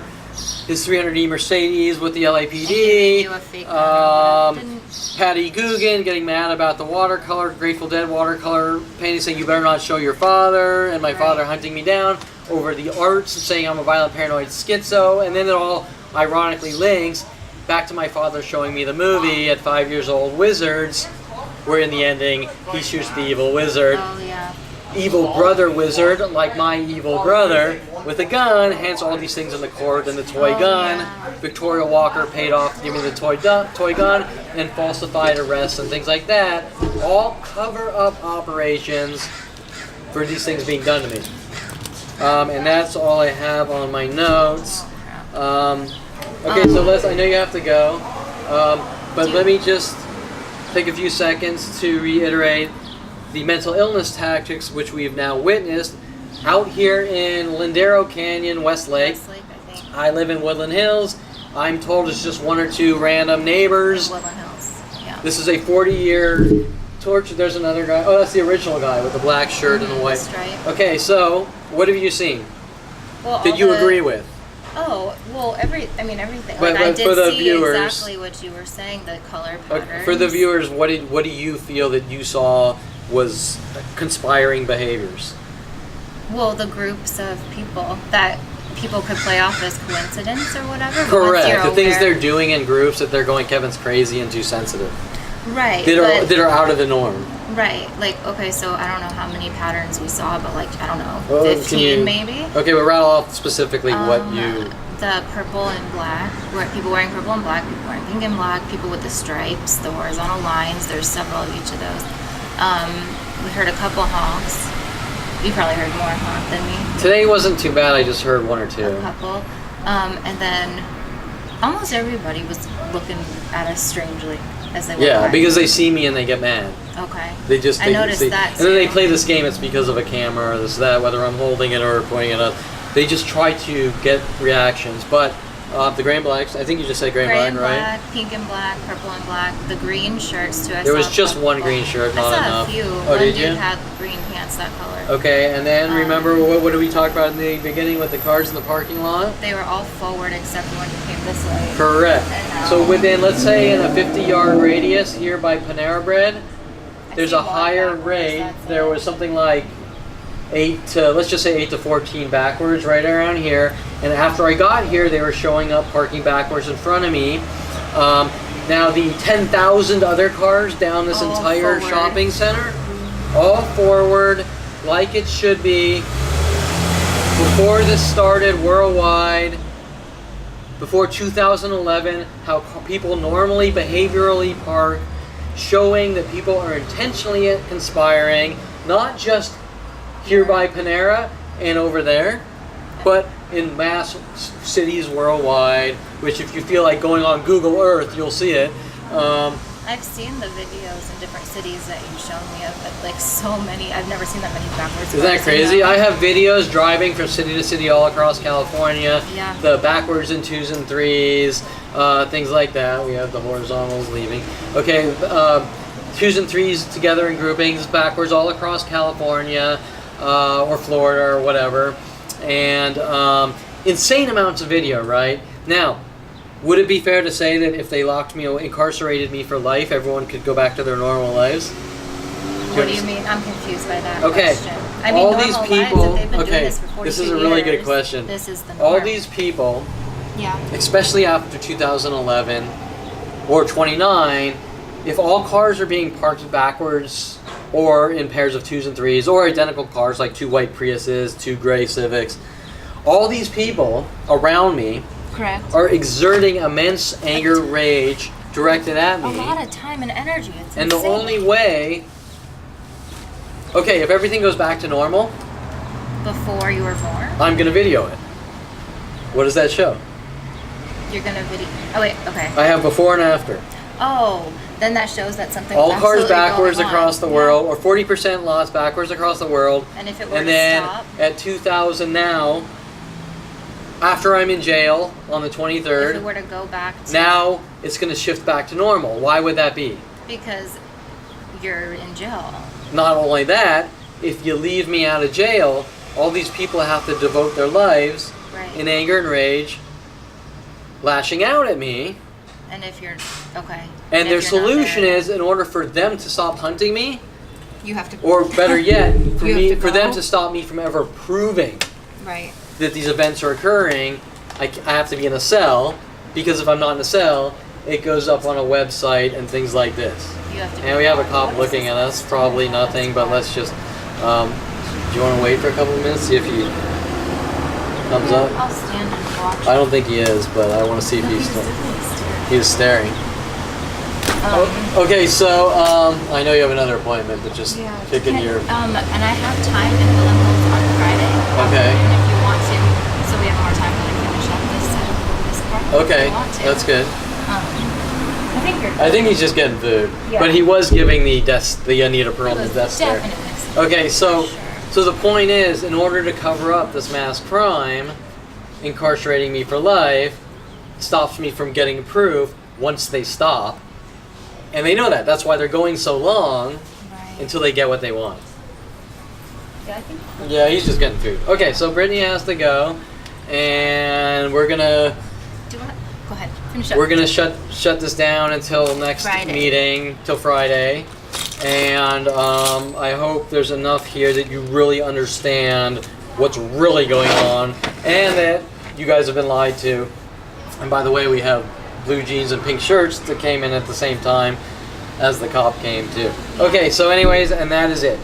his 300E Mercedes with the LAPD, You a fake gun. Didn't- Patty Guggen getting mad about the watercolor, Grateful Dead watercolor painting, saying you better not show your father, and my Right. father hunting me down over the arts and saying I'm a violent paranoid schizo, and then it all ironically links back to my father showing me the movie at 5 years old, Wizards, where in the ending he shoots the evil wizard. Oh yeah. Evil brother wizard, like my evil brother, with a gun, hence all these things in the court and the toy Oh, gun. yeah. Victoria Walker paid off to give me the toy gun and falsified arrests and things like that. All cover-up operations for these things being done to me. And that's all I have on my notes. Okay, so I know you have to go, but let me just take a few seconds to reiterate the mental illness tactics which we've now witnessed out here in Lindero Canyon, Westlake. Westlake, I think. I live in Woodland Hills. I'm told it's just one or two random neighbors. Woodland Hills. Yeah. This is a 40-year torture. There's another guy. Oh, that's the original guy with the black shirt and the white. Stripe. Okay, so what have you seen? Well, Did all you the- agree with? Oh, well, everything. But- Like, I but did for the see viewers- exactly what you were saying, the color patterns. For the viewers, what do you feel that you saw was conspiring behaviors? Well, the groups of people that people could play off as coincidence or whatever. but once Correct. you're The things aware- they're doing in groups that they're going Kevin's crazy and too sensitive. Right. That are out of the norm. Right. Like, okay, so I don't know how many patterns we saw, but like, I don't know, Well, 15 maybe? Okay, but rattle off specifically what you... The purple and black, people wearing purple and black, people wearing pink and black, people with the stripes, the horizontal lines, there's several of each of those. We heard a couple honks. You probably heard more honk than me. Today wasn't too bad, I just heard one or two. A couple. And then almost everybody was looking at us strangely as they walked Yeah, by. because they see me and they get mad. Okay. I noticed that And then they too. play this game, it's because of a camera or this, that, whether I'm holding it or pointing it up. They just try to get reactions. But the gray and blacks, I think you just said gray and black, right? Pink and black, purple and black. The green shirts too. There was just one green shirt, not I saw enough. a few. Oh, One did dude you? had green pants that color. Okay, and then remember what did we talk about in the beginning with the cars in the parking lot? They were all forward except for when you came this way. Correct. And, So within, let's say, in a 50-yard radius here by Panera Bread, there's see a one higher backwards, rate. that's There it. was something like 8 to 14 backwards right around here. And after I got here, they were showing up parking backwards in front of me. Now the 10,000 other cars down this All entire forward. shopping center, all forward, like it should be. Before this started worldwide, before 2011, how people normally behaviorally park, showing that people are intentionally conspiring, not just here by Panera and over there, but in mass cities worldwide, which if you feel like going on Google Earth, you'll see it. I've seen the videos in different cities that you've shown me of, but like so many. I've never seen that many backwards. Isn't that cars in crazy? them. I have videos driving from city to city all across California. Yeah. The backwards and 2s and 3s, things like that. We have the horizontals leaving. Okay, 2s and 3s together in groupings, backwards all across California or Florida or whatever. And insane amounts of video, right? Now, would it be fair to say that if they locked me, incarcerated me for life, everyone could go back to their normal lives? What do you mean? I'm confused by that Okay. question. I mean, all normal these lives, people. if they've been doing Okay, this for 42 this is a really good years, question. This is the norm. All these people, Yeah. especially after 2011 or 29, if all cars are being parked backwards or in pairs of 2s and 3s or identical cars like 2 white Priuses, 2 gray Civics, all these people around me Correct. are exerting immense anger, rage directed at A me. lot of time and energy. It's And the insane. only way, okay, if everything goes back to normal, Before you were born, I'm gonna video it. What does that show? you're gonna video. Oh wait. Okay. I have before and after. Oh, then that shows that something. All cars backwards going on. across the Yeah. world, or 40% lots backwards across the world. And if it were And to then stop, at 2000 now, after I'm in jail on the if it 23rd, were to go back to now it's going to shift back to normal. Why would that be? because you're in jail. Not only that, if you leave me out of jail, all these people have to devote their lives Right. in anger and rage, lashing out at me. And if you're okay. And their if you're not solution there, is, in order for them to stop hunting me, you have to. or better yet, for You have me, to for them go? to stop me from ever proving Right. that these events are occurring, I have to be in a cell, because if I'm not in a cell, it goes up on a website and things like this. You have to. And we have a cop looking at us, probably nothing, but let's just, do you want to wait for a couple of minutes, see if he comes up? I'll stand and watch. I don't think he is, but I want to see if he's still, he is staring. Okay, so, I know you have another appointment, but just Yeah. kicking your, and I have time in Will and Hills on Friday. Okay. And if you want to, so we have more time to finish up this part. okay, If you want to. that's good. I think you're. I think he's just getting food, Yeah. but he was giving the Anita Perlman's death stare. Definitely. Okay, so Sure. so the point is, in order to cover up this mass crime, incarcerating me for life stops me from getting proof once they stop, and they know that. That's why they're going so long Right. until they get what they want. Yeah, I think. Yeah, he's just getting food. Okay, so Brittany has to go, and we're gonna Do what? Go ahead. Finish up. We're gonna shut this down until next Friday. meeting, till Friday, and I hope there's enough here that you really understand what's really going on, and that you guys have been lied to. And by the way, we have blue jeans and pink shirts that came in at the same time as the cop came too. Okay, so anyways, and that is it.